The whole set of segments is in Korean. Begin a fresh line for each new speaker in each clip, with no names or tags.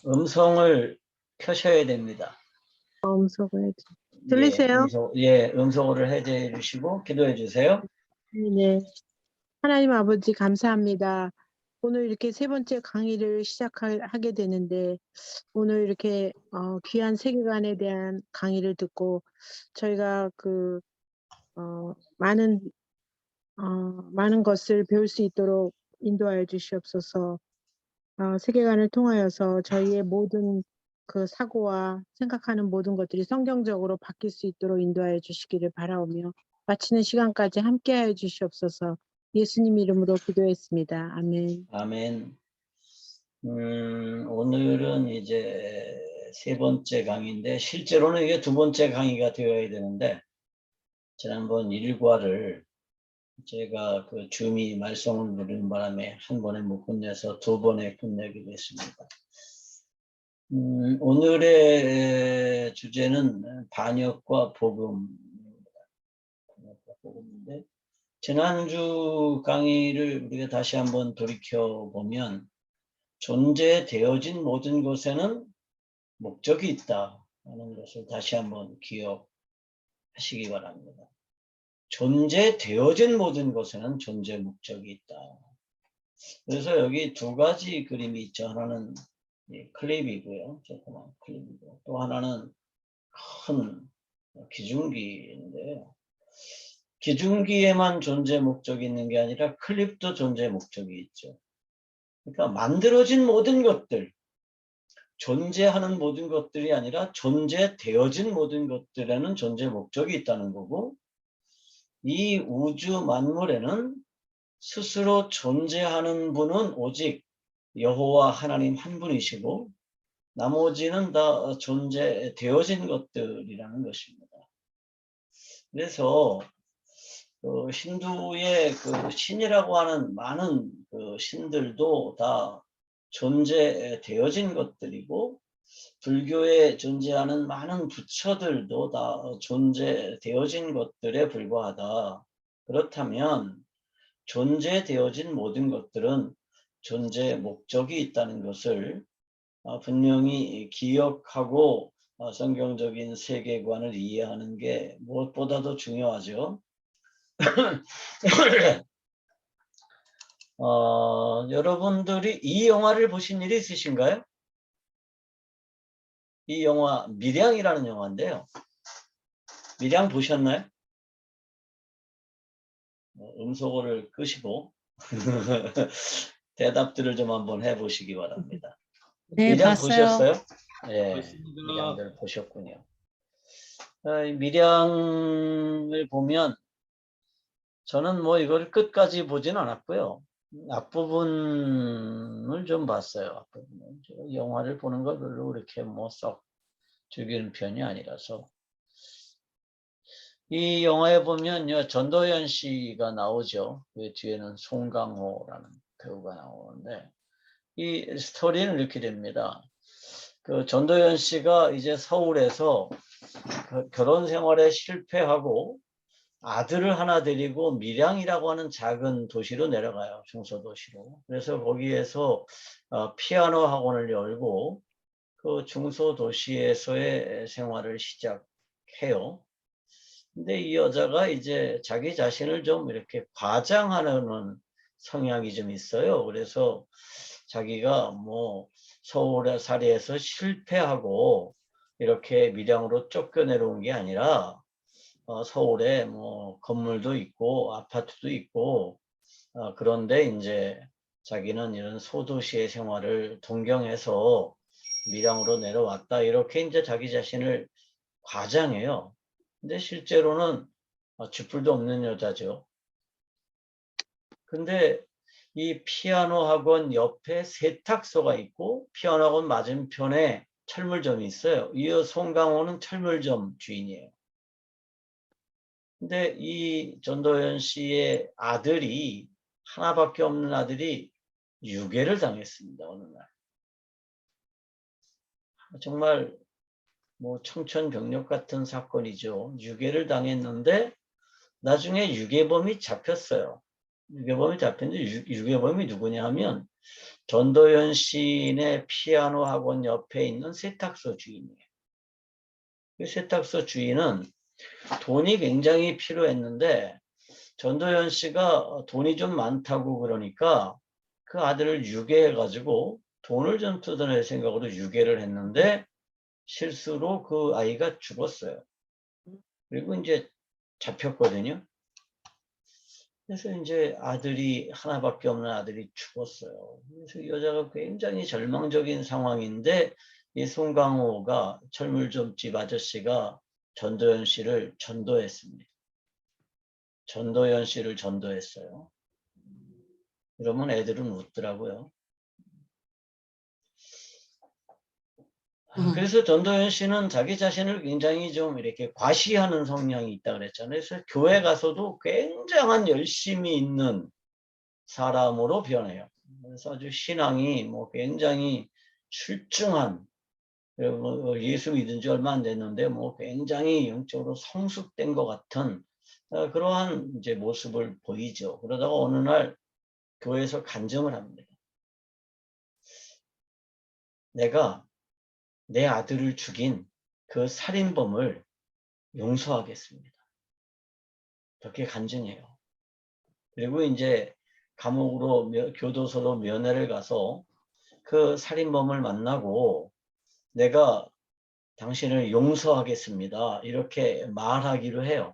음성을 켜셔야 됩니다.
음소거야지.
예,
들리세요?
음성어를 해제 주시고 기도해 주세요.
네. 하나님 아버지 감사합니다. 오늘 이렇게 세 번째 강의를 시작하게 되는데 오늘 이렇게 귀한 세계관에 대한 강의를 듣고 저희가 많은 많은 것을 배울 수 있도록 인도하여 주시옵소서. 세계관을 통하여서 저희의 모든 그 사고와 생각하는 모든 것들이 성경적으로 바뀔 수 있도록 인도하여 주시기를 바라오며 마치는 시간까지 함께하여 주시옵소서. 예수님 이름으로 기도했습니다. 아멘.
아멘. 오늘은 이제 세 번째 강의인데 실제로는 이게 두 번째 강의가 되어야 되는데 지난번 1과를 제가 그 줌이 말썽을 부리는 바람에 한 번에 못 끝내서 두 번에 끝내게 됐습니다. 오늘의 주제는 반역과 복음입니다. 반역과 복음인데 지난주 강의를 우리가 다시 한번 돌이켜보면 존재되어진 모든 것에는 목적이 있다 하는 것을 다시 한번 기억하시기 바랍니다. 존재되어진 모든 것에는 존재 목적이 있다. 그래서 여기 두 가지 그림이 있죠. 하나는 클립이고요. 조그만 클립이고 또 하나는 큰 기중기인데요. 기중기에만 존재 목적이 있는 게 아니라 클립도 존재 목적이 있죠. 그러니까 만들어진 모든 것들, 존재하는 모든 것들이 아니라 존재되어진 모든 것들에는 존재 목적이 있다는 거고 이 우주 만물에는 스스로 존재하는 분은 오직 여호와 하나님 한 분이시고 나머지는 다 존재되어진 것들이라는 것입니다. 그래서 힌두의 그 신이라고 하는 많은 그 신들도 다 존재되어진 것들이고 불교에 존재하는 많은 부처들도 다 존재되어진 것들에 불과하다. 그렇다면 존재되어진 모든 것들은 존재 목적이 있다는 것을 분명히 기억하고 성경적인 세계관을 이해하는 게 무엇보다도 중요하죠. 여러분들이 이 영화를 보신 일이 있으신가요? 이 영화 밀양이라는 영화인데요. 밀양 보셨나요? 음소거를 끄시고 대답들을 좀 한번 해보시기 바랍니다.
네,
밀양
봤어요.
보셨어요? 예,
봤습니다.
밀양들 보셨군요. 밀양을 보면 저는 뭐 이걸 끝까지 보진 않았고요. 앞부분을 좀 봤어요. 앞부분은. 영화를 보는 걸 별로 그렇게 뭐 썩 즐기는 편이 아니라서. 이 영화에 보면 전도연 씨가 나오죠. 그 뒤에는 송강호라는 배우가 나오는데 이 스토리는 이렇게 됩니다. 그 전도연 씨가 이제 서울에서 결혼 생활에 실패하고 아들을 하나 데리고 밀양이라고 하는 작은 도시로 내려가요. 중소도시로. 그래서 거기에서 피아노 학원을 열고 그 중소도시에서의 생활을 시작해요. 근데 이 여자가 이제 자기 자신을 좀 이렇게 과장하는 성향이 좀 있어요. 그래서 자기가 뭐 서울에 살이에서 실패하고 이렇게 밀양으로 쫓겨내려온 게 아니라 서울에 뭐 건물도 있고 아파트도 있고 그런데 이제 자기는 이런 소도시의 생활을 동경해서 밀양으로 내려왔다 이렇게 이제 자기 자신을 과장해요. 근데 실제로는 쥐뿔도 없는 여자죠. 근데 이 피아노 학원 옆에 세탁소가 있고 피아노 학원 맞은편에 철물점이 있어요. 이어 송강호는 철물점 주인이에요. 근데 이 전도연 씨의 아들이 하나밖에 없는 아들이 유괴를 당했습니다. 어느 날. 정말 뭐 청천벽력 같은 사건이죠. 유괴를 당했는데 나중에 유괴범이 잡혔어요. 유괴범이 잡혔는데 유괴범이 누구냐 하면 전도연 시인의 피아노 학원 옆에 있는 세탁소 주인이에요. 그 세탁소 주인은 돈이 굉장히 필요했는데 전도연 씨가 돈이 좀 많다고 그러니까 그 아들을 유괴해가지고 돈을 좀 뜯어낼 생각으로 유괴를 했는데 실수로 그 아이가 죽었어요. 그리고 이제 잡혔거든요. 그래서 이제 아들이 하나밖에 없는 아들이 죽었어요. 그래서 이 여자가 굉장히 절망적인 상황인데 이 송강호가 철물점집 아저씨가 전도연 씨를 전도했습니다. 전도연 씨를 전도했어요. 그러면 애들은 웃더라고요. 그래서 전도연 씨는 자기 자신을 굉장히 좀 이렇게 과시하는 성향이 있다 그랬잖아요. 그래서 교회 가서도 굉장한 열심이 있는 사람으로 변해요. 그래서 아주 신앙이 뭐 굉장히 출중한, 예수 믿은 지 얼마 안 됐는데 뭐 굉장히 영적으로 성숙된 것 같은 그러한 이제 모습을 보이죠. 그러다가 어느 날 교회에서 간증을 합니다. 내가 내 아들을 죽인 그 살인범을 용서하겠습니다. 그렇게 간증해요. 그리고 이제 감옥으로 교도소로 면회를 가서 그 살인범을 만나고 내가 당신을 용서하겠습니다. 이렇게 말하기로 해요.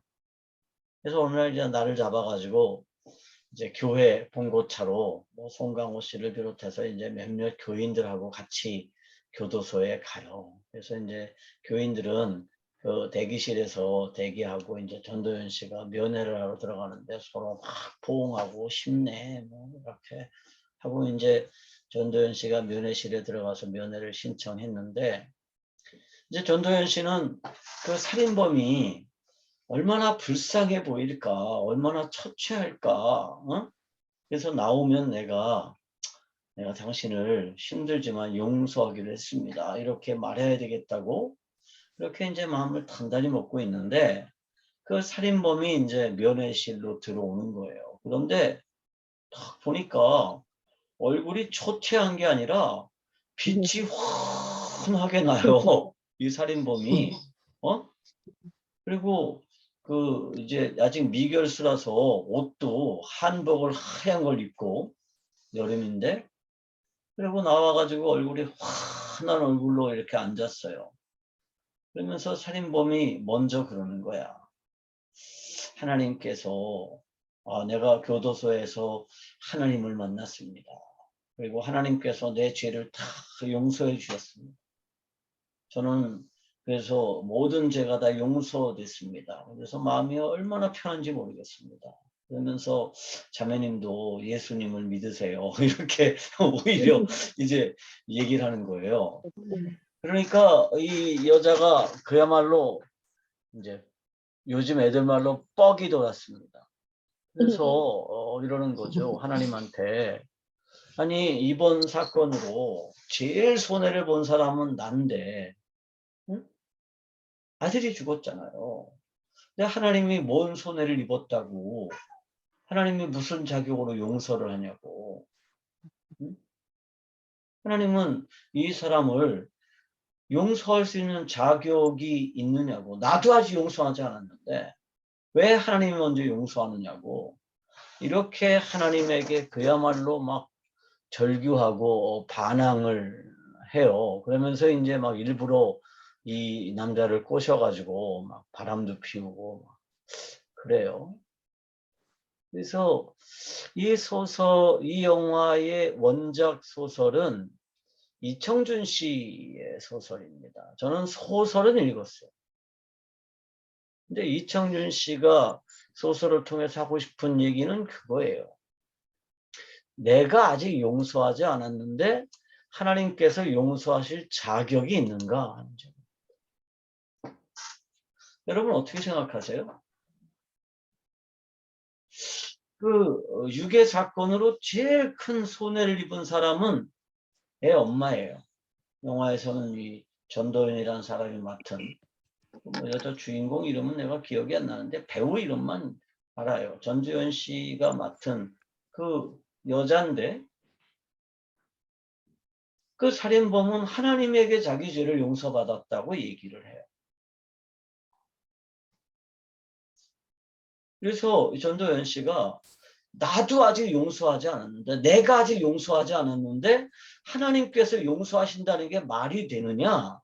그래서 어느 날 이제 나를 잡아가지고 이제 교회 봉고차로 뭐 송강호 씨를 비롯해서 이제 몇몇 교인들하고 같이 교도소에 가요. 그래서 이제 교인들은 그 대기실에서 대기하고 이제 전도연 씨가 면회를 하러 들어가는데 서로 막 포옹하고 싶네 뭐 이렇게 하고 이제 전도연 씨가 면회실에 들어가서 면회를 신청했는데 이제 전도연 씨는 그 살인범이 얼마나 불쌍해 보일까, 얼마나 처치할까, 어? 그래서 나오면 내가 당신을 힘들지만 용서하기로 했습니다. 이렇게 말해야 되겠다고 그렇게 이제 마음을 단단히 먹고 있는데 그 살인범이 이제 면회실로 들어오는 거예요. 그런데 딱 보니까 얼굴이 초췌한 게 아니라 빛이 환하게 나요. 이 살인범이. 어? 그리고 그 이제 아직 미결수라서 옷도 한복을 하얀 걸 입고 여름인데 그리고 나와가지고 얼굴이 환한 얼굴로 이렇게 앉았어요. 그러면서 살인범이 먼저 그러는 거야. 하나님께서 내가 교도소에서 하나님을 만났습니다. 그리고 하나님께서 내 죄를 다 용서해 주셨습니다. 저는 그래서 모든 죄가 다 용서됐습니다. 그래서 마음이 얼마나 편한지 모르겠습니다. 그러면서 자매님도 예수님을 믿으세요. 이렇게 오히려 이제 얘기를 하는 거예요. 그러니까 이 여자가 그야말로 이제 요즘 애들 말로 뻑이 돌았습니다. 그래서 이러는 거죠. 하나님한테. 아니 이번 사건으로 제일 손해를 본 사람은 난데 응? 아들이 죽었잖아요. 근데 하나님이 뭔 손해를 입었다고 하나님이 무슨 자격으로 용서를 하냐고. 응? 하나님은 이 사람을 용서할 수 있는 자격이 있느냐고. 나도 아직 용서하지 않았는데 왜 하나님이 먼저 용서하느냐고. 이렇게 하나님에게 그야말로 막 절규하고 반항을 해요. 그러면서 이제 막 일부러 이 남자를 꼬셔가지고 막 바람도 피우고 막 그래요. 그래서 이 소설, 이 영화의 원작 소설은 이청준 씨의 소설입니다. 저는 소설은 읽었어요. 근데 이청준 씨가 소설을 통해서 하고 싶은 얘기는 그거예요. 내가 아직 용서하지 않았는데 하나님께서 용서하실 자격이 있는가 하는 점. 여러분 어떻게 생각하세요? 그 유괴 사건으로 제일 큰 손해를 입은 사람은 애 엄마예요. 영화에서는 이 전도연이라는 사람이 맡은 뭐 여자 주인공 이름은 내가 기억이 안 나는데 배우 이름만 알아요. 전도연 씨가 맡은 그 여잔데 그 살인범은 하나님에게 자기 죄를 용서받았다고 얘기를 해요. 그래서 전도연 씨가 나도 아직 용서하지 않았는데, 내가 아직 용서하지 않았는데 하나님께서 용서하신다는 게 말이 되느냐?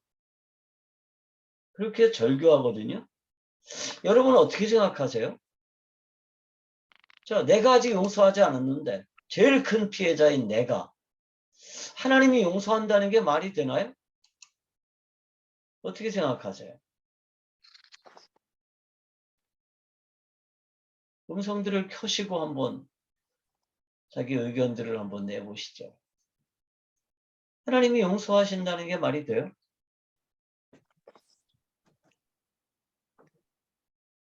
그렇게 절교하거든요. 여러분 어떻게 생각하세요? 자, 내가 아직 용서하지 않았는데 제일 큰 피해자인 내가 하나님이 용서한다는 게 말이 되나요? 어떻게 생각하세요? 음성들을 켜시고 한번 자기 의견들을 한번 내보시죠. 하나님이 용서하신다는 게 말이 돼요?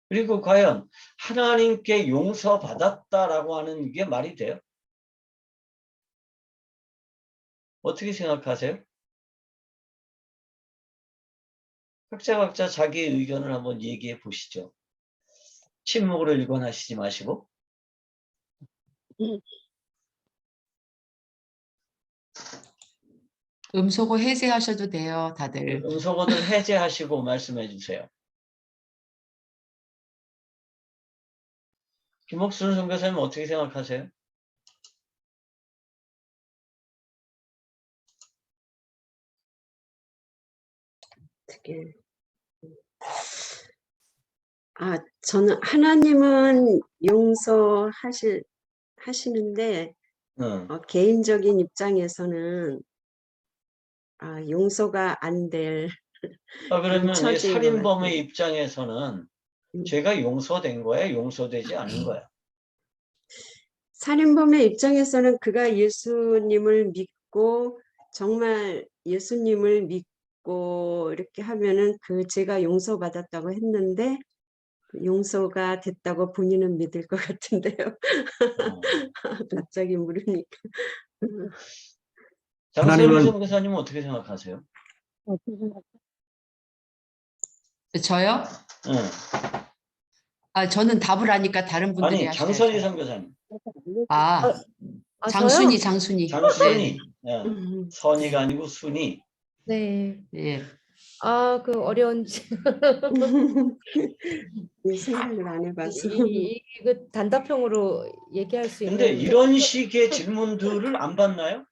그리고 과연 하나님께 용서받았다라고 하는 게 말이 돼요? 어떻게 생각하세요? 각자 자기 의견을 한번 얘기해 보시죠. 침묵으로 일관하시지 마시고.
음소거 해제하셔도 돼요, 다들.
음소거들 해제하시고 말씀해 주세요. 김옥순 선교사님 어떻게 생각하세요?
어떻게 저는 하나님은 하시는데 개인적인 입장에서는 용서가 안 될
그러면 이
처지인 것
살인범의
같아요.
입장에서는 죄가 용서된 거야? 용서되지 않은 거야?
살인범의 입장에서는 그가 예수님을 믿고 정말 예수님을 믿고 이렇게 하면은 그 죄가 용서받았다고 했는데 용서가 됐다고 본인은 믿을 것 같은데요. 갑자기 물으니까.
장선희 선교사님은 어떻게 생각하세요?
저요?
응.
저는 답을 하니까 다른 분들이
아니, 장선희
하셔야죠.
선교사님.
장순이,
저요?
장순이.
장순이.
네.
선이가 아니고 순이.
네.
예.
그 어려운
생각을 안 해봐서.
이거 단답형으로 얘기할 수
근데
있는
이런 식의 질문들을 안 받나요?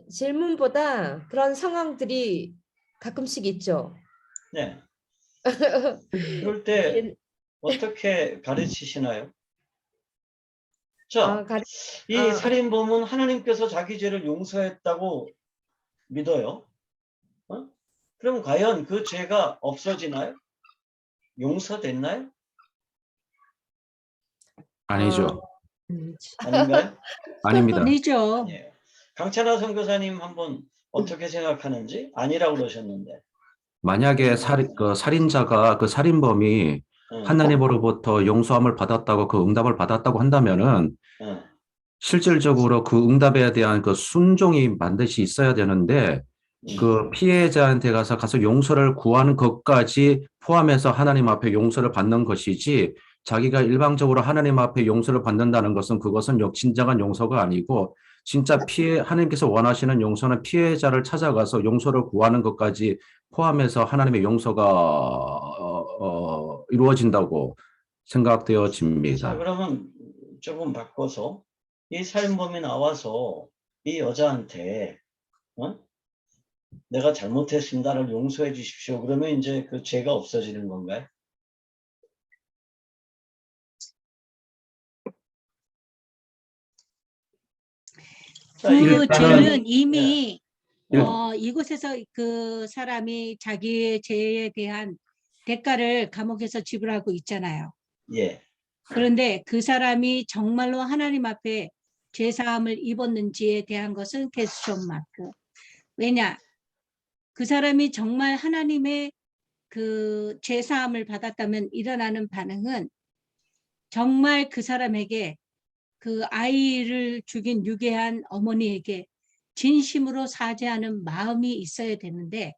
질문보다 그런 상황들이 가끔씩 있죠.
네. 그럴 때 어떻게 가르치시나요? 자, 이 살인범은 하나님께서 자기 죄를 용서했다고 믿어요. 그럼 과연 그 죄가 없어지나요? 용서됐나요?
아니죠.
아닌가요?
아닙니다.
아니죠.
아니에요. 강찬하 선교사님 한번 어떻게 생각하는지 아니라고 그러셨는데.
만약에 살인자가 그 살인범이 하나님으로부터 용서함을 받았다고 그 응답을 받았다고 한다면은 실질적으로 그 응답에 대한 그 순종이 반드시 있어야 되는데 그 피해자한테 가서 용서를 구하는 것까지 포함해서 하나님 앞에 용서를 받는 것이지 자기가 일방적으로 하나님 앞에 용서를 받는다는 것은 그것은 진정한 용서가 아니고 진짜 하나님께서 원하시는 용서는 피해자를 찾아가서 용서를 구하는 것까지 포함해서 하나님의 용서가 이루어진다고 생각되어집니다.
자, 그러면 조금 바꿔서 이 살인범이 나와서 이 여자한테 내가 잘못했습니다를 용서해 주십시오. 그러면 이제 그 죄가 없어지는 건가요?
그 죄는 이미
네.
이곳에서 그 사람이 자기의 죄에 대한 대가를 감옥에서 지불하고 있잖아요.
예.
그런데 그 사람이 정말로 하나님 앞에 죄사함을 입었는지에 대한 것은 퀘스천 마크. 왜냐? 그 사람이 정말 하나님의 그 죄사함을 받았다면 일어나는 반응은 정말 그 사람에게 그 아이를 죽인 유괴한 어머니에게 진심으로 사죄하는 마음이 있어야 되는데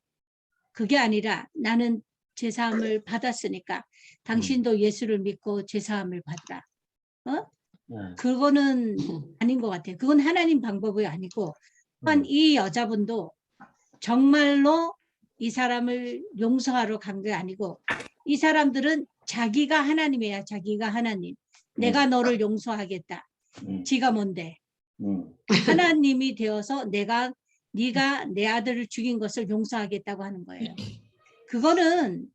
그게 아니라 나는 죄사함을 받았으니까 당신도 예수를 믿고 죄사함을 받으라. 그거는 아닌 것 같아요. 그건 하나님 방법이 아니고 또한 이 여자분도 정말로 이 사람을 용서하러 간 게 아니고 이 사람들은 자기가 하나님이야. 자기가 하나님. 내가 너를 용서하겠다. 지가 뭔데? 하나님이 되어서 네가 내 아들을 죽인 것을 용서하겠다고 하는 거예요. 그거는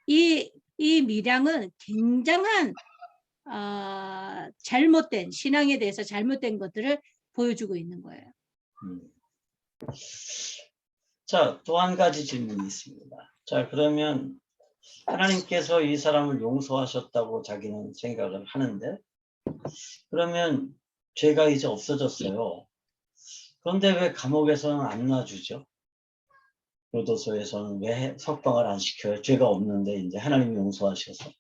이 미량은 굉장한 잘못된 신앙에 대해서 잘못된 것들을 보여주고 있는 거예요.
자, 또 한 가지 질문이 있습니다. 자, 그러면 하나님께서 이 사람을 용서하셨다고 자기는 생각을 하는데, 그러면 죄가 이제 없어졌어요. 그런데 왜 감옥에서는 안 놔주죠? 교도소에서는 왜 석방을 안 시켜요? 죄가 없는데 이제 하나님이 용서하셔서.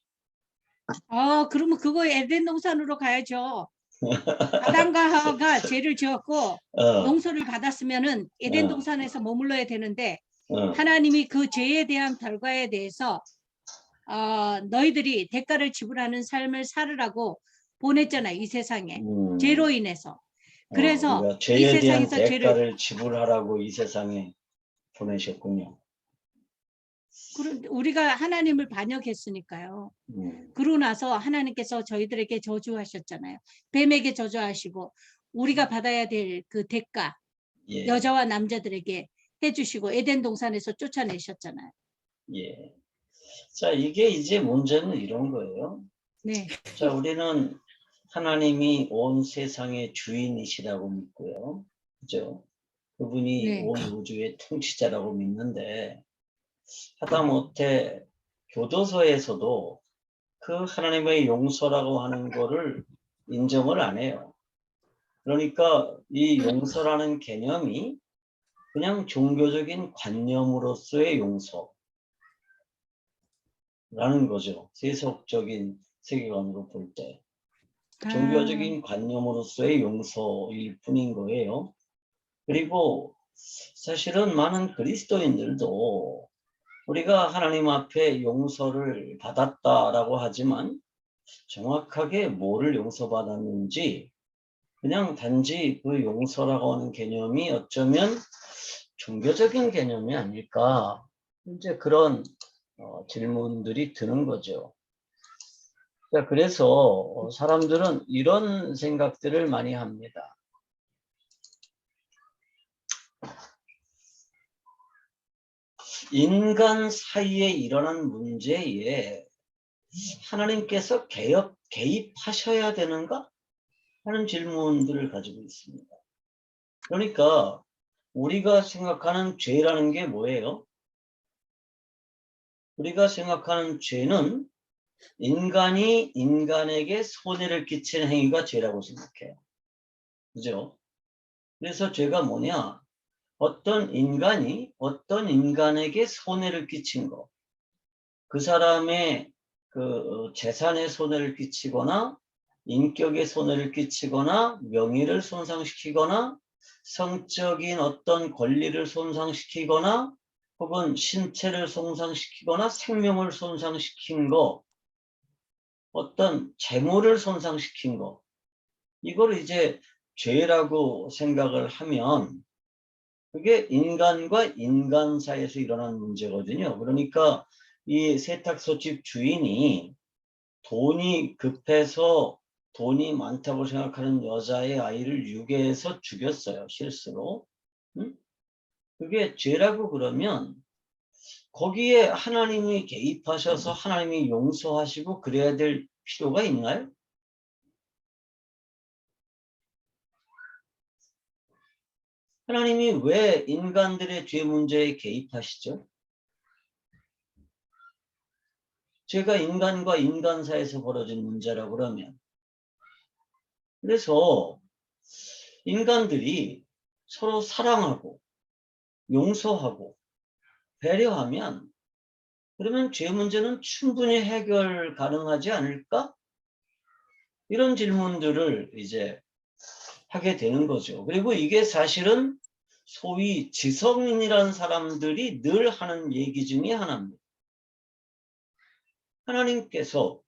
그러면 그거 에덴 동산으로 가야죠. 아담과 하와가 죄를 지었고 용서를 받았으면은 에덴 동산에서 머물러야 되는데 하나님이 그 죄에 대한 결과에 대해서 너희들이 대가를 지불하는 삶을 살으라고 보냈잖아요. 이 세상에. 죄로 인해서. 그래서
그러니까
이
죄에 대한
세상에서 죄를
대가를 지불하라고 이 세상에 보내셨군요.
우리가 하나님을 반역했으니까요. 그러고 나서 하나님께서 저희들에게 저주하셨잖아요. 뱀에게 저주하시고 우리가 받아야 될 그 대가
예.
여자와 남자들에게 해주시고 에덴 동산에서 쫓아내셨잖아요.
예. 자, 이게 이제 문제는 이런 거예요.
네.
자, 우리는 하나님이 온 세상의 주인이시라고 믿고요. 그죠? 그분이
네.
온 우주의 통치자라고 믿는데 하다못해 교도소에서도 그 하나님의 용서라고 하는 거를 인정을 안 해요. 그러니까 이 용서라는 개념이 그냥 종교적인 관념으로서의 용서라는 거죠. 세속적인 세계관으로 볼 때. 종교적인 관념으로서의 용서일 뿐인 거예요. 그리고 사실은 많은 그리스도인들도 우리가 하나님 앞에 용서를 받았다라고 하지만 정확하게 뭐를 용서받았는지 그냥 단지 그 용서라고 하는 개념이 어쩌면 종교적인 개념이 아닐까 이제 그런 질문들이 드는 거죠. 자, 그래서 사람들은 이런 생각들을 많이 합니다. 인간 사이에 일어난 문제에 하나님께서 개입하셔야 되는가? 하는 질문들을 가지고 있습니다. 그러니까 우리가 생각하는 죄라는 게 뭐예요? 우리가 생각하는 죄는 인간이 인간에게 손해를 끼치는 행위가 죄라고 생각해요. 그죠? 그래서 죄가 뭐냐? 어떤 인간이 어떤 인간에게 손해를 끼친 거, 그 사람의 그 재산에 손해를 끼치거나 인격에 손해를 끼치거나 명예를 손상시키거나 성적인 어떤 권리를 손상시키거나 혹은 신체를 손상시키거나 생명을 손상시킨 거, 어떤 재물을 손상시킨 거, 이걸 이제 죄라고 생각을 하면 그게 인간과 인간 사이에서 일어난 문제거든요. 그러니까 이 세탁소 집 주인이 돈이 급해서 돈이 많다고 생각하는 여자의 아이를 유괴해서 죽였어요. 실수로. 그게 죄라고 그러면 거기에 하나님이 개입하셔서 하나님이 용서하시고 그래야 될 필요가 있나요? 하나님이 왜 인간들의 죄 문제에 개입하시죠? 죄가 인간과 인간 사이에서 벌어진 문제라고 그러면. 그래서 인간들이 서로 사랑하고 용서하고 배려하면 그러면 죄 문제는 충분히 해결 가능하지 않을까? 이런 질문들을 이제 하게 되는 거죠. 그리고 이게 사실은 소위 지성인이라는 사람들이 늘 하는 얘기 중에 하나입니다. 하나님께서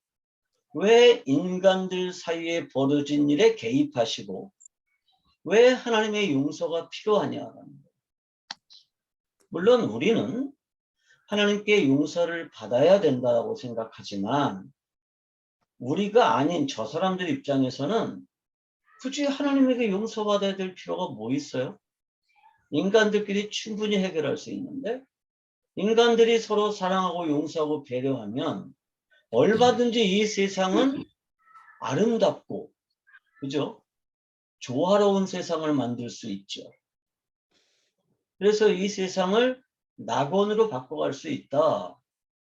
왜 인간들 사이에 벌어진 일에 개입하시고 왜 하나님의 용서가 필요하냐라는 거예요. 물론 우리는 하나님께 용서를 받아야 된다고 생각하지만 우리가 아닌 저 사람들 입장에서는 굳이 하나님에게 용서받아야 될 필요가 뭐 있어요? 인간들끼리 충분히 해결할 수 있는데 인간들이 서로 사랑하고 용서하고 배려하면 얼마든지 이 세상은 아름답고 그죠? 조화로운 세상을 만들 수 있죠. 그래서 이 세상을 낙원으로 바꿔갈 수 있다.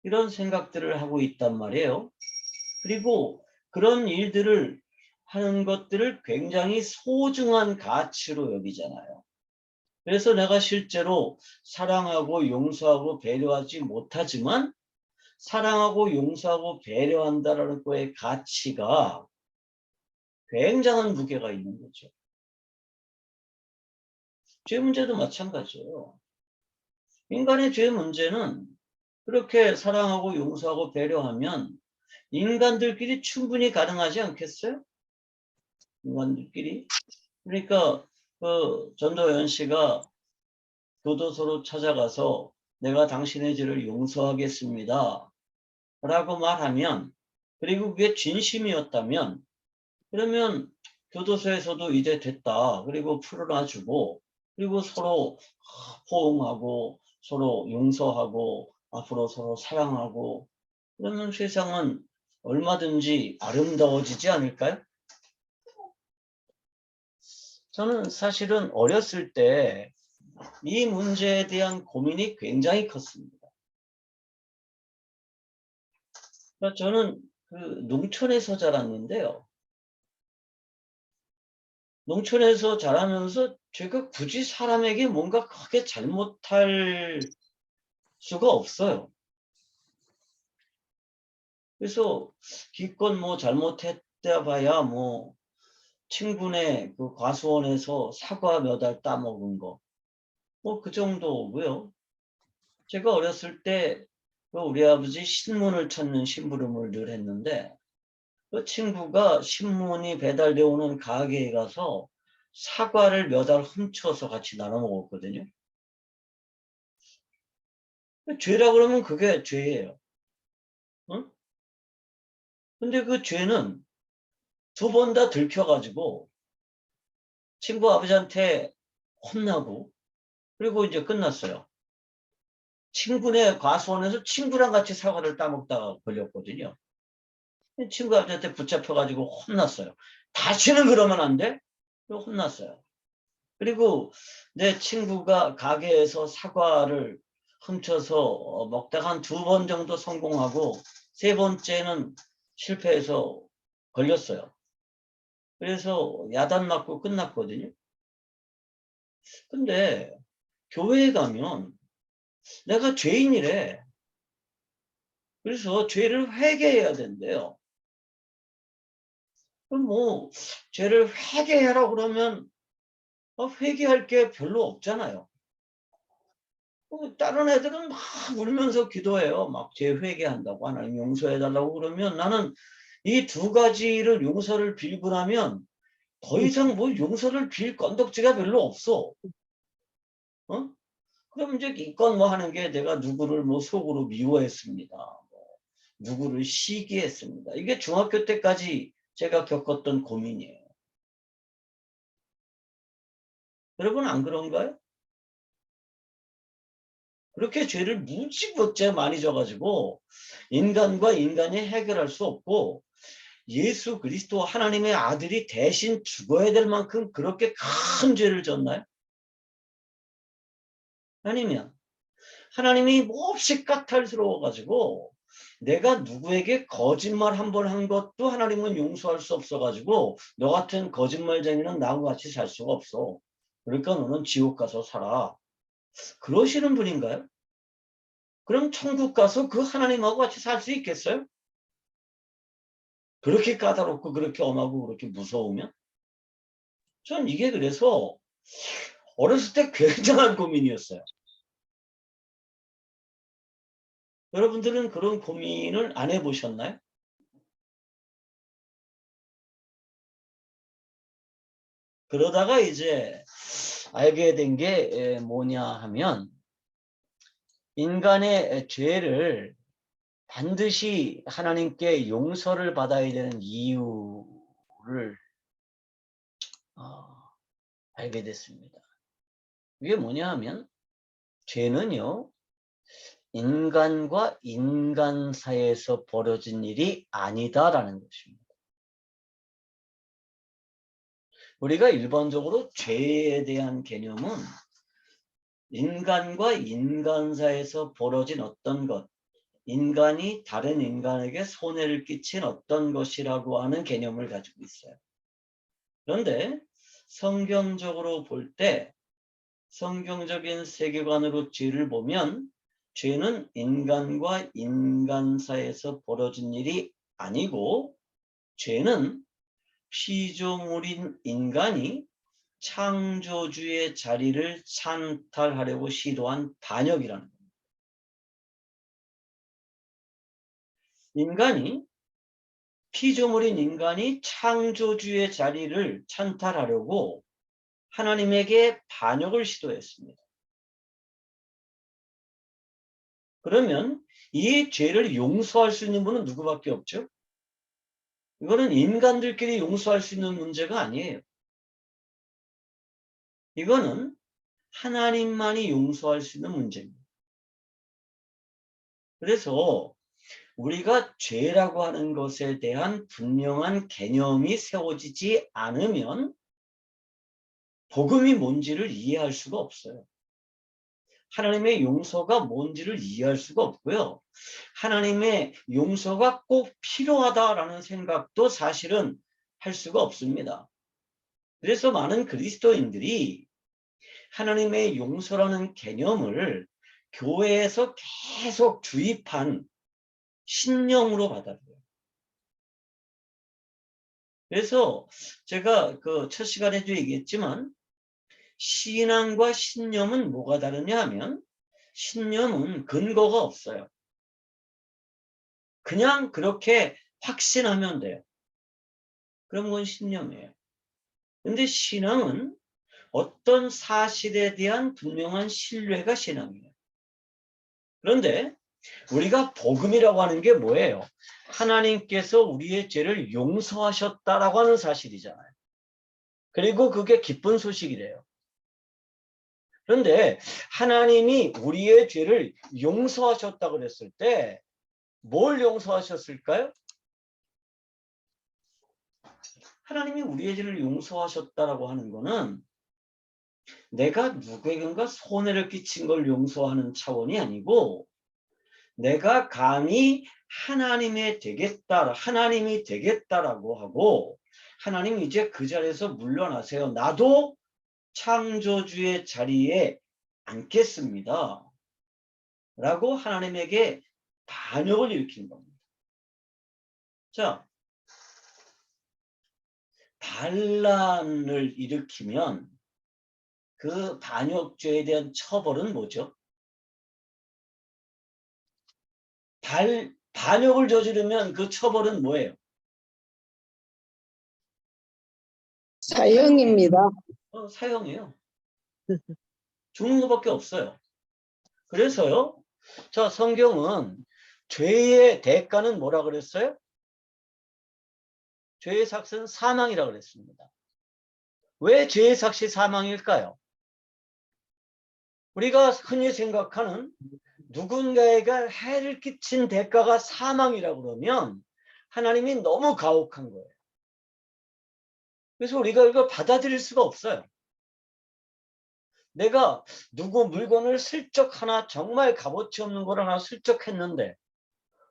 이런 생각들을 하고 있단 말이에요. 그리고 그런 일들을 하는 것들을 굉장히 소중한 가치로 여기잖아요. 그래서 내가 실제로 사랑하고 용서하고 배려하지 못하지만 사랑하고 용서하고 배려한다라는 거의 가치가 굉장한 무게가 있는 거죠. 죄 문제도 마찬가지예요. 인간의 죄 문제는 그렇게 사랑하고 용서하고 배려하면 인간들끼리 충분히 가능하지 않겠어요? 인간들끼리. 그러니까 그 전도연 씨가 교도소로 찾아가서 내가 당신의 죄를 용서하겠습니다. 라고 말하면 그리고 그게 진심이었다면 그러면 교도소에서도 이제 됐다. 그리고 풀어놔주고 그리고 서로 포옹하고 서로 용서하고 앞으로 서로 사랑하고 그러면 세상은 얼마든지 아름다워지지 않을까요? 저는 사실은 어렸을 때 이 문제에 대한 고민이 굉장히 컸습니다. 그러니까 저는 그 농촌에서 자랐는데요. 농촌에서 자라면서 제가 굳이 사람에게 뭔가 크게 잘못할 수가 없어요. 그래서 기껏 뭐 잘못했다 봐야 뭐 친구네 그 과수원에서 사과 몇 알 따먹은 거. 뭐 그 정도고요. 제가 어렸을 때 우리 아버지 신문을 찾는 심부름을 늘 했는데 그 친구가 신문이 배달되어 오는 가게에 가서 사과를 몇 알 훔쳐서 같이 나눠 먹었거든요. 죄라 그러면 그게 죄예요. 응? 근데 그 죄는 두 번 다 들켜가지고 친구 아버지한테 혼나고 그리고 이제 끝났어요. 친구네 과수원에서 친구랑 같이 사과를 따먹다가 걸렸거든요. 친구 아버지한테 붙잡혀가지고 혼났어요. 다시는 그러면 안 돼? 그리고 혼났어요. 그리고 내 친구가 가게에서 사과를 훔쳐서 먹다가 한 두 번 정도 성공하고 세 번째는 실패해서 걸렸어요. 그래서 야단 맞고 끝났거든요. 근데 교회에 가면 내가 죄인이래. 그래서 죄를 회개해야 된대요. 그럼 뭐 죄를 회개하라 그러면 회개할 게 별로 없잖아요. 다른 애들은 막 울면서 기도해요. 막 죄 회개한다고 하나님 용서해달라고 그러면 나는 이 두 가지를 용서를 빌고 나면 더 이상 뭐 용서를 빌 건덕지가 별로 없어. 어? 그럼 이제 이건 뭐 하는 게 내가 누구를 뭐 속으로 미워했습니다. 뭐 누구를 시기했습니다. 이게 중학교 때까지 제가 겪었던 고민이에요. 여러분 안 그런가요? 그렇게 죄를 무지무지 많이 져가지고 인간과 인간이 해결할 수 없고 예수 그리스도 하나님의 아들이 대신 죽어야 될 만큼 그렇게 큰 죄를 졌나요? 아니면 하나님이 몹시 까탈스러워가지고 내가 누구에게 거짓말 한 번 한 것도 하나님은 용서할 수 없어가지고 너 같은 거짓말쟁이는 나하고 같이 살 수가 없어. 그러니까 너는 지옥 가서 살아. 그러시는 분인가요? 그럼 천국 가서 그 하나님하고 같이 살 수 있겠어요? 그렇게 까다롭고 그렇게 엄하고 그렇게 무서우면? 전 이게 그래서 어렸을 때 굉장한 고민이었어요. 여러분들은 그런 고민을 안 해보셨나요? 그러다가 이제 알게 된 게 뭐냐 하면 인간의 죄를 반드시 하나님께 용서를 받아야 되는 이유를 알게 됐습니다. 이게 뭐냐 하면 죄는요, 인간과 인간 사이에서 벌어진 일이 아니다라는 것입니다. 우리가 일반적으로 죄에 대한 개념은 인간과 인간 사이에서 벌어진 어떤 것, 인간이 다른 인간에게 손해를 끼친 어떤 것이라고 하는 개념을 가지고 있어요. 그런데 성경적으로 볼 때, 성경적인 세계관으로 죄를 보면 죄는 인간과 인간 사이에서 벌어진 일이 아니고 죄는 피조물인 인간이 창조주의 자리를 찬탈하려고 시도한 반역이라는 겁니다. 피조물인 인간이 창조주의 자리를 찬탈하려고 하나님에게 반역을 시도했습니다. 그러면 이 죄를 용서할 수 있는 분은 누구밖에 없죠? 이거는 인간들끼리 용서할 수 있는 문제가 아니에요. 이거는 하나님만이 용서할 수 있는 문제입니다. 그래서 우리가 죄라고 하는 것에 대한 분명한 개념이 세워지지 않으면 복음이 뭔지를 이해할 수가 없어요. 하나님의 용서가 뭔지를 이해할 수가 없고요. 하나님의 용서가 꼭 필요하다라는 생각도 사실은 할 수가 없습니다. 그래서 많은 그리스도인들이 하나님의 용서라는 개념을 교회에서 계속 주입한 신념으로 받아들여요. 그래서 제가 그 첫 시간에도 얘기했지만 신앙과 신념은 뭐가 다르냐 하면 신념은 근거가 없어요. 그냥 그렇게 확신하면 돼요. 그럼 그건 신념이에요. 근데 신앙은 어떤 사실에 대한 분명한 신뢰가 신앙이에요. 그런데 우리가 복음이라고 하는 게 뭐예요? 하나님께서 우리의 죄를 용서하셨다라고 하는 사실이잖아요. 그리고 그게 기쁜 소식이래요. 그런데 하나님이 우리의 죄를 용서하셨다고 그랬을 때 뭘 용서하셨을까요? 하나님이 우리의 죄를 용서하셨다라고 하는 거는 내가 누구에겐가 손해를 끼친 걸 용서하는 차원이 아니고 내가 감히 하나님이 되겠다라고 하고 하나님 이제 그 자리에서 물러나세요. 나도 창조주의 자리에 앉겠습니다. 라고 하나님에게 반역을 일으킨 겁니다. 자, 반란을 일으키면 그 반역죄에 대한 처벌은 뭐죠? 반역을 저지르면 그 처벌은 뭐예요?
사형입니다.
사형이에요. 죽는 것밖에 없어요. 그래서요. 자, 성경은 죄의 대가는 뭐라 그랬어요? 죄의 삭은 사망이라고 그랬습니다. 왜 죄의 삭이 사망일까요? 우리가 흔히 생각하는 누군가에게 해를 끼친 대가가 사망이라고 그러면 하나님이 너무 가혹한 거예요. 그래서 우리가 이걸 받아들일 수가 없어요. 내가 누구 물건을 슬쩍 하나 정말 값어치 없는 걸 하나 슬쩍 했는데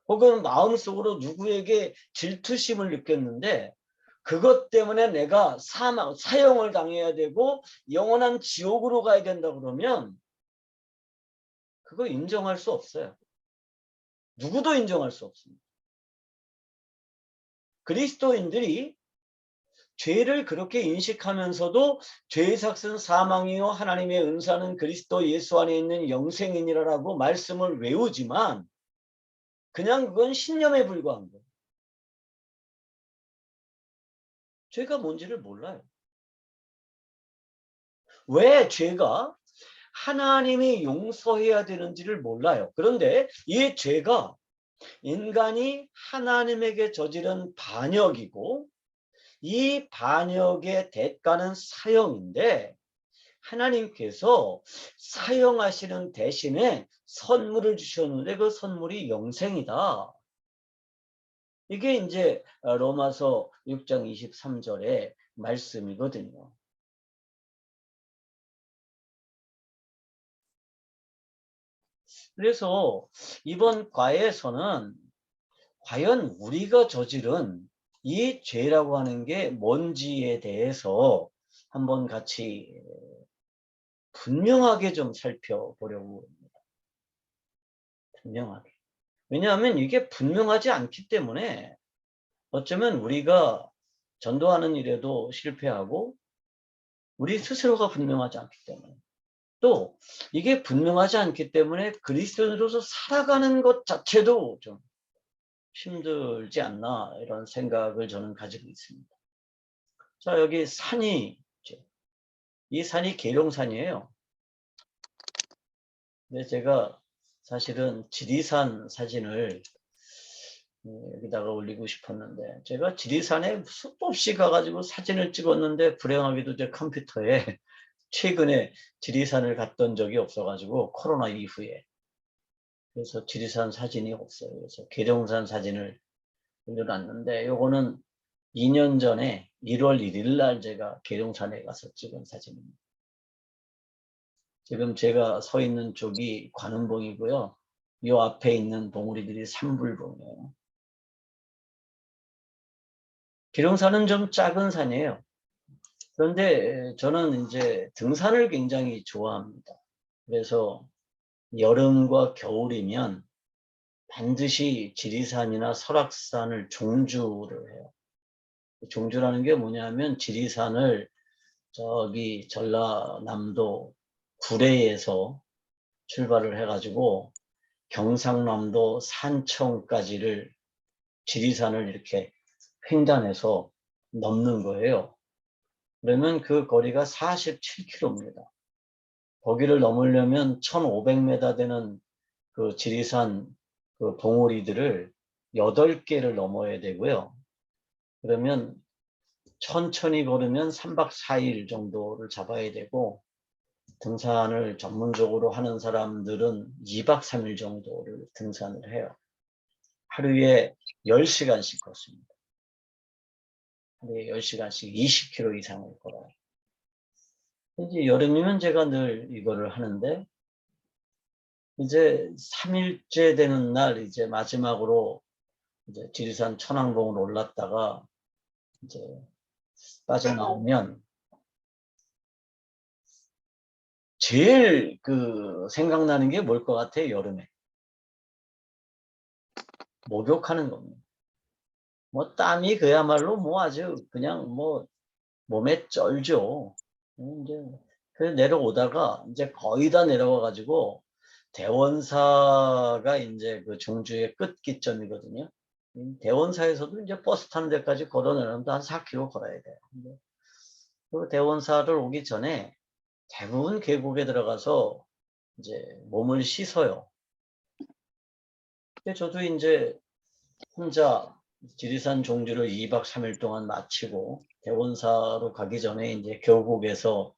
혹은 마음속으로 누구에게 질투심을 느꼈는데 그것 때문에 내가 사형을 당해야 되고 영원한 지옥으로 가야 된다 그러면 그거 인정할 수 없어요. 누구도 인정할 수 없습니다. 그리스도인들이 죄를 그렇게 인식하면서도 죄의 삭은 사망이요 하나님의 은사는 그리스도 예수 안에 있는 영생이니라라고 말씀을 외우지만 그냥 그건 신념에 불과한 거예요. 죄가 뭔지를 몰라요. 왜 죄가 하나님이 용서해야 되는지를 몰라요. 그런데 이 죄가 인간이 하나님에게 저지른 반역이고 이 반역의 대가는 사형인데 하나님께서 사형하시는 대신에 선물을 주셨는데 그 선물이 영생이다. 이게 이제 로마서 6장 23절의 말씀이거든요. 그래서 이번 과에서는 과연 우리가 저지른 이 죄라고 하는 게 뭔지에 대해서 한번 같이 분명하게 좀 살펴보려고 합니다. 분명하게. 왜냐하면 이게 분명하지 않기 때문에 어쩌면 우리가 전도하는 일에도 실패하고 우리 스스로가 분명하지 않기 때문에 또 이게 분명하지 않기 때문에 그리스도인으로서 살아가는 것 자체도 좀 힘들지 않나 이런 생각을 저는 가지고 있습니다. 자, 여기 산이 있죠. 이 산이 계룡산이에요. 근데 제가 사실은 지리산 사진을 여기다가 올리고 싶었는데 제가 지리산에 수없이 가가지고 사진을 찍었는데 불행하게도 제 컴퓨터에 최근에 지리산을 갔던 적이 없어가지고 코로나 이후에 그래서 지리산 사진이 없어요. 그래서 계룡산 사진을 올려놨는데 요거는 2년 전에 1월 1일 날 제가 계룡산에 가서 찍은 사진입니다. 지금 제가 서 있는 쪽이 관음봉이고요. 요 앞에 있는 봉우리들이 삼불봉이에요. 계룡산은 좀 작은 산이에요. 그런데 저는 이제 등산을 굉장히 좋아합니다. 그래서 여름과 겨울이면 반드시 지리산이나 설악산을 종주를 해요. 종주라는 게 뭐냐면 지리산을 저기 전라남도 구례에서 출발을 해가지고 경상남도 산청까지를 지리산을 이렇게 횡단해서 넘는 거예요. 그러면 그 거리가 47km입니다. 거기를 넘으려면 1500m 되는 그 지리산 그 봉우리들을 8개를 넘어야 되고요. 그러면 천천히 걸으면 3박 4일 정도를 잡아야 되고 등산을 전문적으로 하는 사람들은 2박 3일 정도를 등산을 해요. 하루에 10시간씩 걷습니다. 하루에 10시간씩 20km 이상을 걸어요. 이제 여름이면 제가 늘 이거를 하는데 이제 3일째 되는 날 이제 마지막으로 이제 지리산 천왕봉을 올랐다가 이제 빠져나오면 제일 그 생각나는 게 뭘 것 같아요? 여름에 목욕하는 겁니다. 뭐 땀이 그야말로 뭐 아주 그냥 뭐 몸에 쩔죠. 이제 그 내려오다가 이제 거의 다 내려와 가지고 대원사가 이제 그 종주의 끝기점이거든요. 대원사에서도 이제 버스 타는 데까지 걸어 내려면 한 4km 걸어야 돼요. 그 대원사를 오기 전에 대부분 계곡에 들어가서 이제 몸을 씻어요. 근데 저도 이제 혼자 지리산 종주를 2박 3일 동안 마치고 대원사로 가기 전에 이제 계곡에서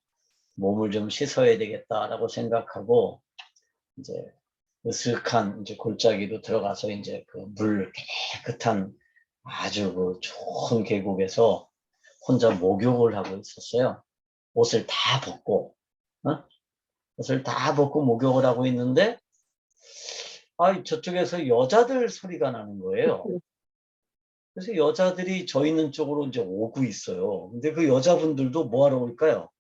몸을 좀 씻어야 되겠다라고 생각하고 이제 으슥한 이제 골짜기로 들어가서 이제 그 물 깨끗한 아주 그 좋은 계곡에서 혼자 목욕을 하고 있었어요. 옷을 다 벗고, 옷을 다 벗고 목욕을 하고 있는데, 저쪽에서 여자들 소리가 나는 거예요. 그래서 여자들이 저 있는 쪽으로 이제 오고 있어요. 근데 그 여자분들도 뭐 하러 올까요?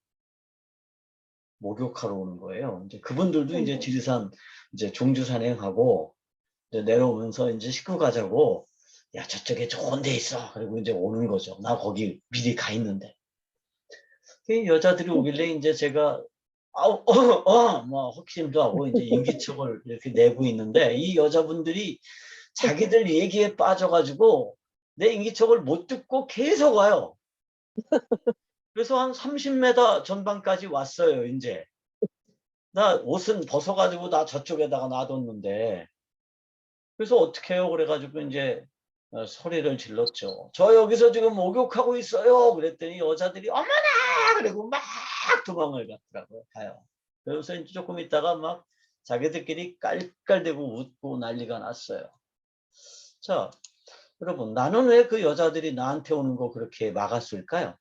목욕하러 오는 거예요. 이제 그분들도 이제 지리산 이제 종주 산행하고 이제 내려오면서 이제 씻고 가자고, 야, 저쪽에 좋은 데 있어. 그리고 이제 오는 거죠. 나 거기 미리 가 있는데. 여자들이 오길래 이제 제가 뭐 헛기침도 하고 이제 인기척을 이렇게 내고 있는데 이 여자분들이 자기들 얘기에 빠져가지고 내 인기척을 못 듣고 계속 와요. 그래서 한 30m 전방까지 왔어요. 이제 나 옷은 벗어가지고 나 저쪽에다가 놔뒀는데, 그래서 어떻게 해요? 그래가지고 이제 소리를 질렀죠. 저 여기서 지금 목욕하고 있어요. 그랬더니 여자들이 어머나! 그리고 막 도망을 갔더라고요. 가요. 그래서 이제 조금 있다가 막 자기들끼리 깔깔대고 웃고 난리가 났어요. 자, 여러분, 나는 왜 그 여자들이 나한테 오는 거 그렇게 막았을까요?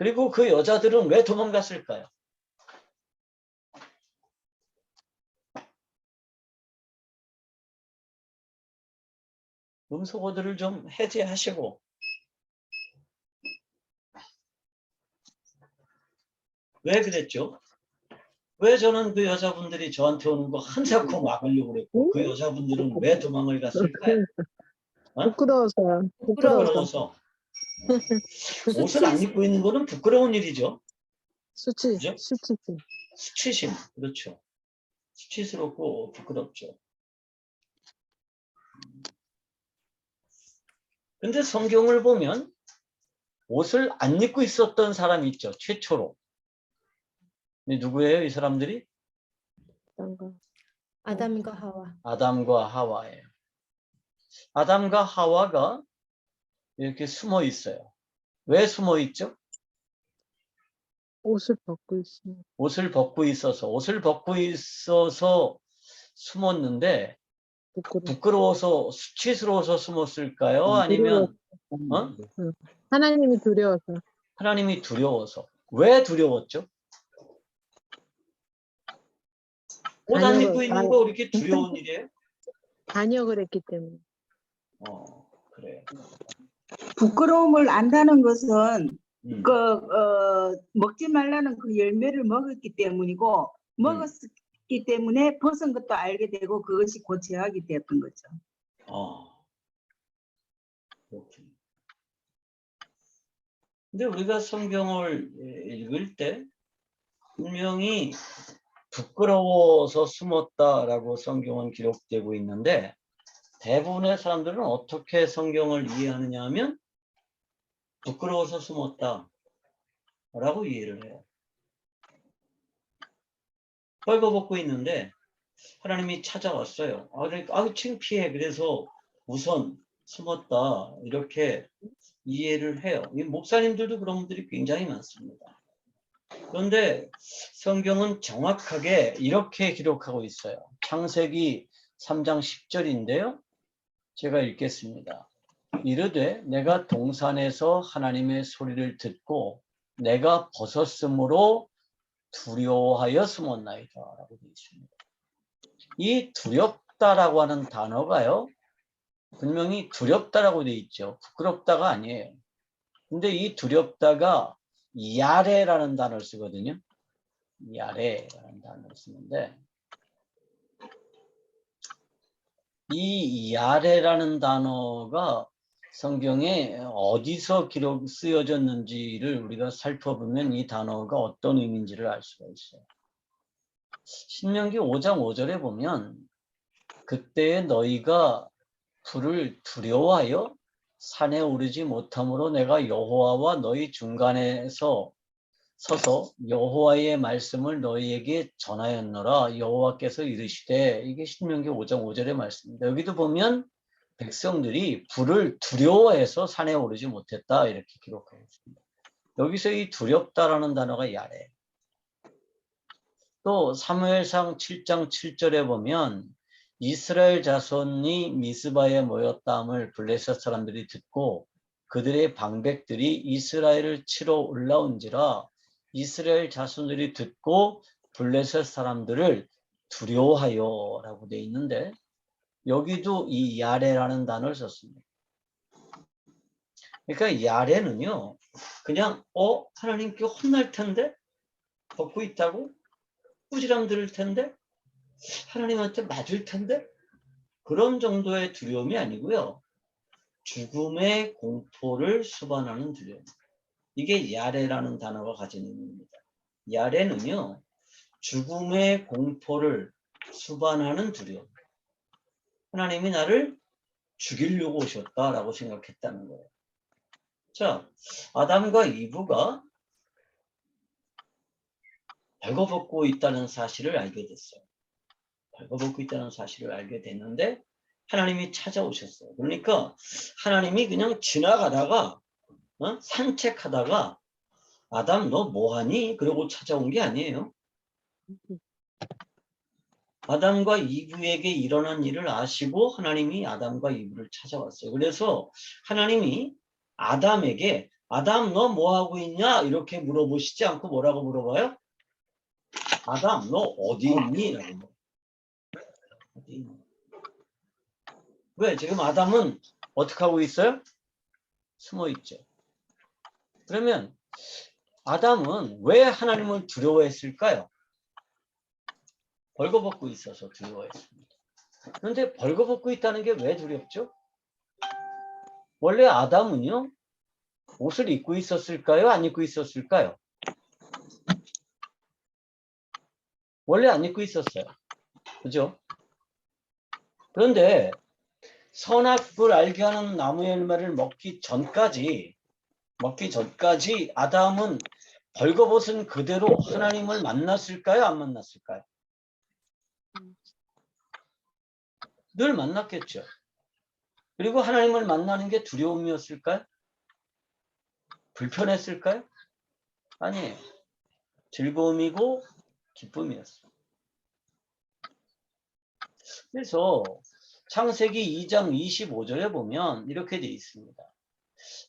그리고 그 여자들은 왜 도망갔을까요? 음소거들을 좀 해제하시고, 왜 그랬죠? 왜 저는 그 여자분들이 저한테 오는 거 한사코 막으려고 그랬고, 그 여자분들은 왜 도망을 갔을까요?
부끄러워서요.
부끄러워서. 옷을 안 입고 있는 거는 부끄러운 일이죠. 그죠?
수치심.
수치심. 그렇죠. 수치스럽고 부끄럽죠. 근데 성경을 보면 옷을 안 입고 있었던 사람이 있죠. 최초로. 누구예요? 이 사람들이?
아담과 하와.
아담과 하와예요. 아담과 하와가 이렇게 숨어 있어요. 왜 숨어 있죠?
옷을 벗고 있어요.
옷을 벗고 있어서 숨었는데, 부끄러워서 수치스러워서 숨었을까요? 아니면
하나님이 두려워서.
하나님이 두려워서. 왜 두려웠죠? 옷 안 입고 있는 거 그렇게 두려운 일이에요?
반역을 했기 때문에.
그래요.
부끄러움을 안다는 것은
음.
먹지 말라는 그 열매를 먹었기 때문이고, 먹었기 때문에 벗은 것도 알게 되고, 그것이 곧 죄악이 되었던 거죠.
그렇군요. 근데 우리가 성경을 읽을 때 분명히 부끄러워서 숨었다라고 성경은 기록되고 있는데, 대부분의 사람들은 어떻게 성경을 이해하느냐 하면 부끄러워서 숨었다 라고 이해를 해요. 벌거벗고 있는데 하나님이 찾아왔어요. 창피해. 그래서 우선 숨었다 이렇게 이해를 해요. 이 목사님들도 그런 분들이 굉장히 많습니다. 그런데 성경은 정확하게 이렇게 기록하고 있어요. 창세기 3장 10절인데요. 제가 읽겠습니다. 이르되 내가 동산에서 하나님의 소리를 듣고 내가 벗었으므로 두려워하여 숨었나이다 라고 되어 있습니다. 이 두렵다라고 하는 단어가요, 분명히 두렵다라고 되어 있죠. 부끄럽다가 아니에요. 근데 이 두렵다가 야레라는 단어를 쓰거든요. 야레라는 단어를 쓰는데, 이 야레라는 단어가 성경에 어디서 쓰여졌는지를 우리가 살펴보면 이 단어가 어떤 의미인지를 알 수가 있어요. 신명기 5장 5절에 보면 그때 너희가 불을 두려워하여 산에 오르지 못함으로 내가 여호와와 너희 중간에서 서서 여호와의 말씀을 너희에게 전하였노라. 여호와께서 이르시되, 이게 신명기 5장 5절의 말씀입니다. 여기도 보면 백성들이 불을 두려워해서 산에 오르지 못했다 이렇게 기록하고 있습니다. 여기서 이 두렵다라는 단어가 야래. 또 사무엘상 7장 7절에 보면 이스라엘 자손이 미스바에 모였다함을 블레셋 사람들이 듣고 그들의 방백들이 이스라엘을 치러 올라온지라 이스라엘 자손들이 듣고 블레셋 사람들을 두려워하여 라고 되어 있는데, 여기도 이 야레라는 단어를 썼습니다. 그러니까 야레는요, 그냥 하나님께 혼날 텐데 벗고 있다고? 꾸지람 들을 텐데? 하나님한테 맞을 텐데? 그런 정도의 두려움이 아니고요, 죽음의 공포를 수반하는 두려움. 이게 야레라는 단어가 가진 의미입니다. 야레는요, 죽음의 공포를 수반하는 두려움. 하나님이 나를 죽이려고 오셨다라고 생각했다는 거예요. 자, 아담과 이브가 벌거벗고 있다는 사실을 알게 됐어요. 벌거벗고 있다는 사실을 알게 됐는데 하나님이 찾아오셨어요. 그러니까 하나님이 그냥 지나가다가 산책하다가 아담 너 뭐하니? 그러고 찾아온 게 아니에요. 아담과 이브에게 일어난 일을 아시고 하나님이 아담과 이브를 찾아왔어요. 그래서 하나님이 아담에게 아담 너 뭐하고 있냐? 이렇게 물어보시지 않고 뭐라고 물어봐요? 아담 너 어디 있니? 라고. 어디 있니? 왜? 지금 아담은 어떻게 하고 있어요? 숨어 있죠. 그러면 아담은 왜 하나님을 두려워했을까요? 벌거벗고 있어서 두려워했습니다. 그런데 벌거벗고 있다는 게 왜 두렵죠? 원래 아담은요, 옷을 입고 있었을까요? 안 입고 있었을까요? 원래 안 입고 있었어요. 그죠? 그런데 선악을 알게 하는 나무의 열매를 먹기 전까지 아담은 벌거벗은 그대로 하나님을 만났을까요? 안 만났을까요? 늘 만났겠죠. 그리고 하나님을 만나는 게 두려움이었을까요? 불편했을까요? 아니에요. 즐거움이고 기쁨이었어요. 그래서 창세기 2장 25절에 보면 이렇게 되어 있습니다.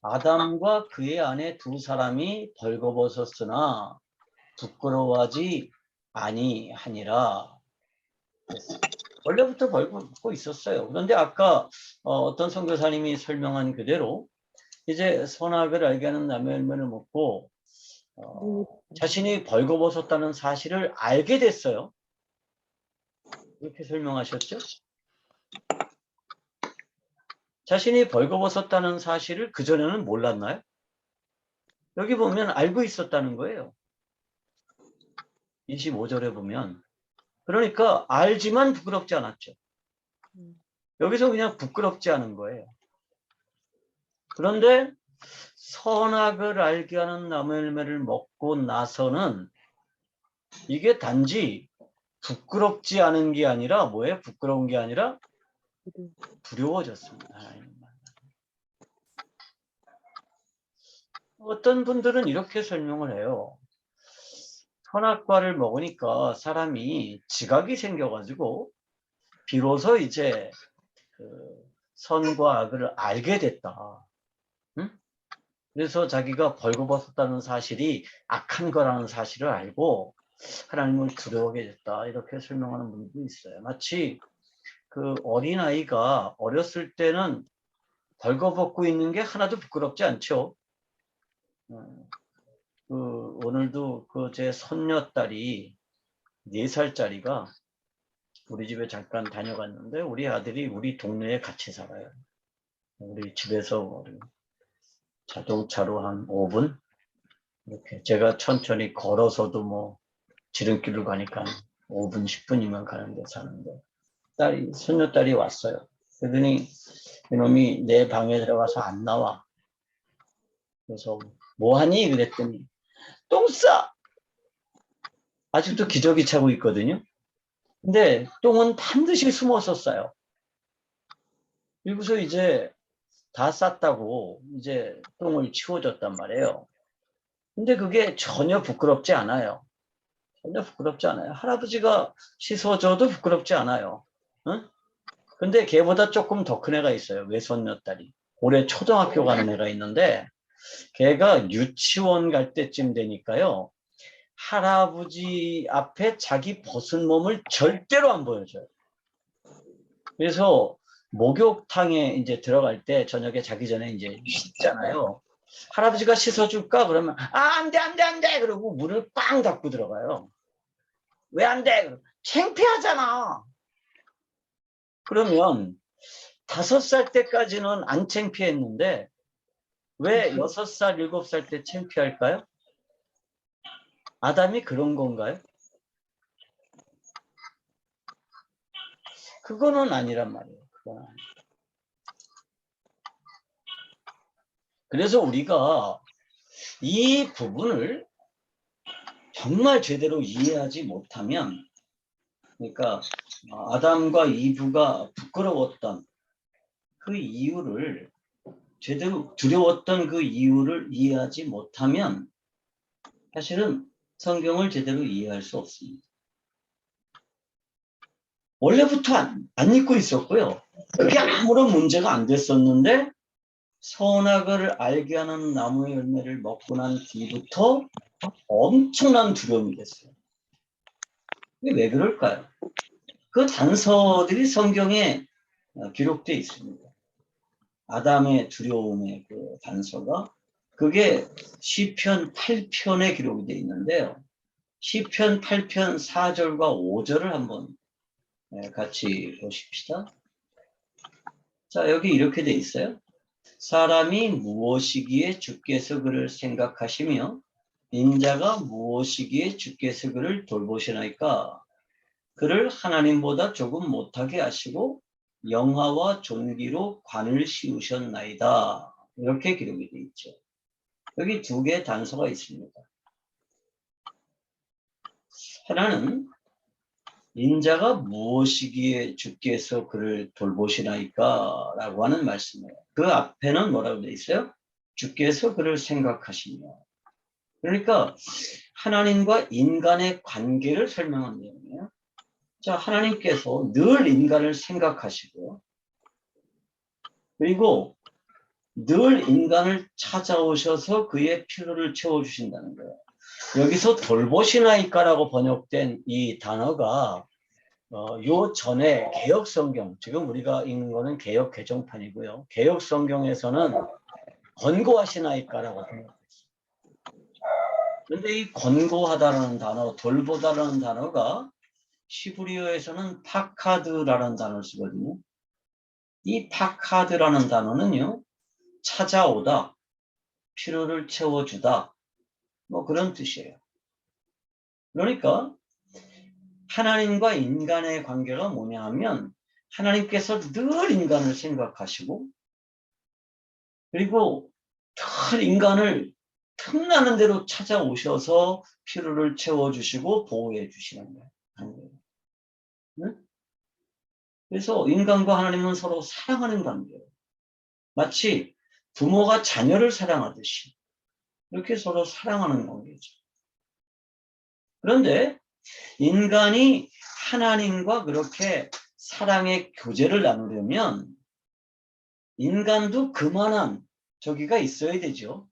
아담과 그의 아내 두 사람이 벌거벗었으나 부끄러워하지 아니하니라. 원래부터 벌거벗고 있었어요. 그런데 아까 어떤 선교사님이 설명한 그대로 이제 선악을 알게 하는 나무의 열매를 먹고 자신이 벌거벗었다는 사실을 알게 됐어요. 이렇게 설명하셨죠? 자신이 벌거벗었다는 사실을 그전에는 몰랐나요? 여기 보면 알고 있었다는 거예요. 25절에 보면. 그러니까 알지만 부끄럽지 않았죠. 여기서 그냥 부끄럽지 않은 거예요. 그런데 선악을 알게 하는 나무의 열매를 먹고 나서는 이게 단지 부끄럽지 않은 게 아니라 뭐예요? 부끄러운 게 아니라 두려워졌습니다. 어떤 분들은 이렇게 설명을 해요. 선악과를 먹으니까 사람이 지각이 생겨가지고 비로소 이제 그 선과 악을 알게 됐다. 응? 그래서 자기가 벌거벗었다는 사실이 악한 거라는 사실을 알고 하나님을 두려워하게 됐다. 이렇게 설명하는 분도 있어요. 마치 그 어린아이가 어렸을 때는 벌거벗고 있는 게 하나도 부끄럽지 않죠. 오늘도 그 제 손녀딸이 4살짜리가 우리 집에 잠깐 다녀갔는데 우리 아들이 우리 동네에 같이 살아요. 우리 집에서 자동차로 한 5분? 이렇게 제가 천천히 걸어서도 뭐 지름길로 가니까 5분, 10분이면 가는데 사는데 손녀딸이 왔어요. 그러더니 이놈이 내 방에 들어가서 안 나와. 그래서 뭐하니? 그랬더니 똥 싸! 아직도 기저귀 차고 있거든요. 근데 똥은 반드시 숨어서 싸요. 그리고서 이제 다 쌌다고 이제 똥을 치워줬단 말이에요. 근데 그게 전혀 부끄럽지 않아요. 전혀 부끄럽지 않아요. 할아버지가 씻어줘도 부끄럽지 않아요. 응? 근데 걔보다 조금 더 큰 애가 있어요. 외손녀딸이. 올해 초등학교 가는 애가 있는데 걔가 유치원 갈 때쯤 되니까요. 할아버지 앞에 자기 벗은 몸을 절대로 안 보여줘요. 그래서 목욕탕에 이제 들어갈 때 저녁에 자기 전에 이제 씻잖아요. 할아버지가 씻어줄까? 그러면 안 돼. 그러고 문을 꽝 닫고 들어가요. 왜 안 돼? 창피하잖아. 그러면 5살 때까지는 안 창피했는데 왜 6살, 7살 때 창피할까요? 아담이 그런 건가요? 그거는 아니란 말이에요. 그건 아니에요. 그래서 우리가 이 부분을 정말 제대로 이해하지 못하면, 그러니까 아담과 이브가 부끄러웠던 그 이유를, 제대로 두려웠던 그 이유를 이해하지 못하면 사실은 성경을 제대로 이해할 수 없습니다. 원래부터 안 믿고 있었고요. 그게 아무런 문제가 안 됐었는데 선악을 알게 하는 나무의 열매를 먹고 난 뒤부터 엄청난 두려움이 됐어요. 이게 왜 그럴까요? 그 단서들이 성경에 기록되어 있습니다. 아담의 두려움의 그 단서가, 그게 시편 8편에 기록이 되어 있는데요. 시편 8편 4절과 5절을 한번 같이 보십시다. 자, 여기 이렇게 되어 있어요. 사람이 무엇이기에 주께서 그를 생각하시며 인자가 무엇이기에 주께서 그를 돌보시나이까. 그를 하나님보다 조금 못하게 하시고 영화와 존귀로 관을 씌우셨나이다. 이렇게 기록이 되어 있죠. 여기 두 개의 단서가 있습니다. 하나는 인자가 무엇이기에 주께서 그를 돌보시나이까 라고 하는 말씀이에요. 그 앞에는 뭐라고 되어 있어요? 주께서 그를 생각하시며. 그러니까 하나님과 인간의 관계를 설명한 내용이에요. 자, 하나님께서 늘 인간을 생각하시고요. 그리고 늘 인간을 찾아오셔서 그의 필요를 채워주신다는 거예요. 여기서 돌보시나이까라고 번역된 이 단어가 요 전에 개역 성경, 지금 우리가 읽는 거는 개역 개정판이고요. 개역 성경에서는 권고하시나이까라고 번역했어요. 그런데 이 권고하다라는 단어, 돌보다라는 단어가 히브리어에서는 파카드라는 단어를 쓰거든요. 이 파카드라는 단어는요, 찾아오다, 필요를 채워주다, 뭐 그런 뜻이에요. 그러니까 하나님과 인간의 관계가 뭐냐 하면 하나님께서 늘 인간을 생각하시고, 그리고 늘 인간을 틈나는 대로 찾아오셔서 필요를 채워주시고 보호해 주시는 거예요. 네? 그래서 인간과 하나님은 서로 사랑하는 관계예요. 마치 부모가 자녀를 사랑하듯이 이렇게 서로 사랑하는 관계죠. 그런데 인간이 하나님과 그렇게 사랑의 교제를 나누려면 인간도 그만한 저기가 있어야 되죠.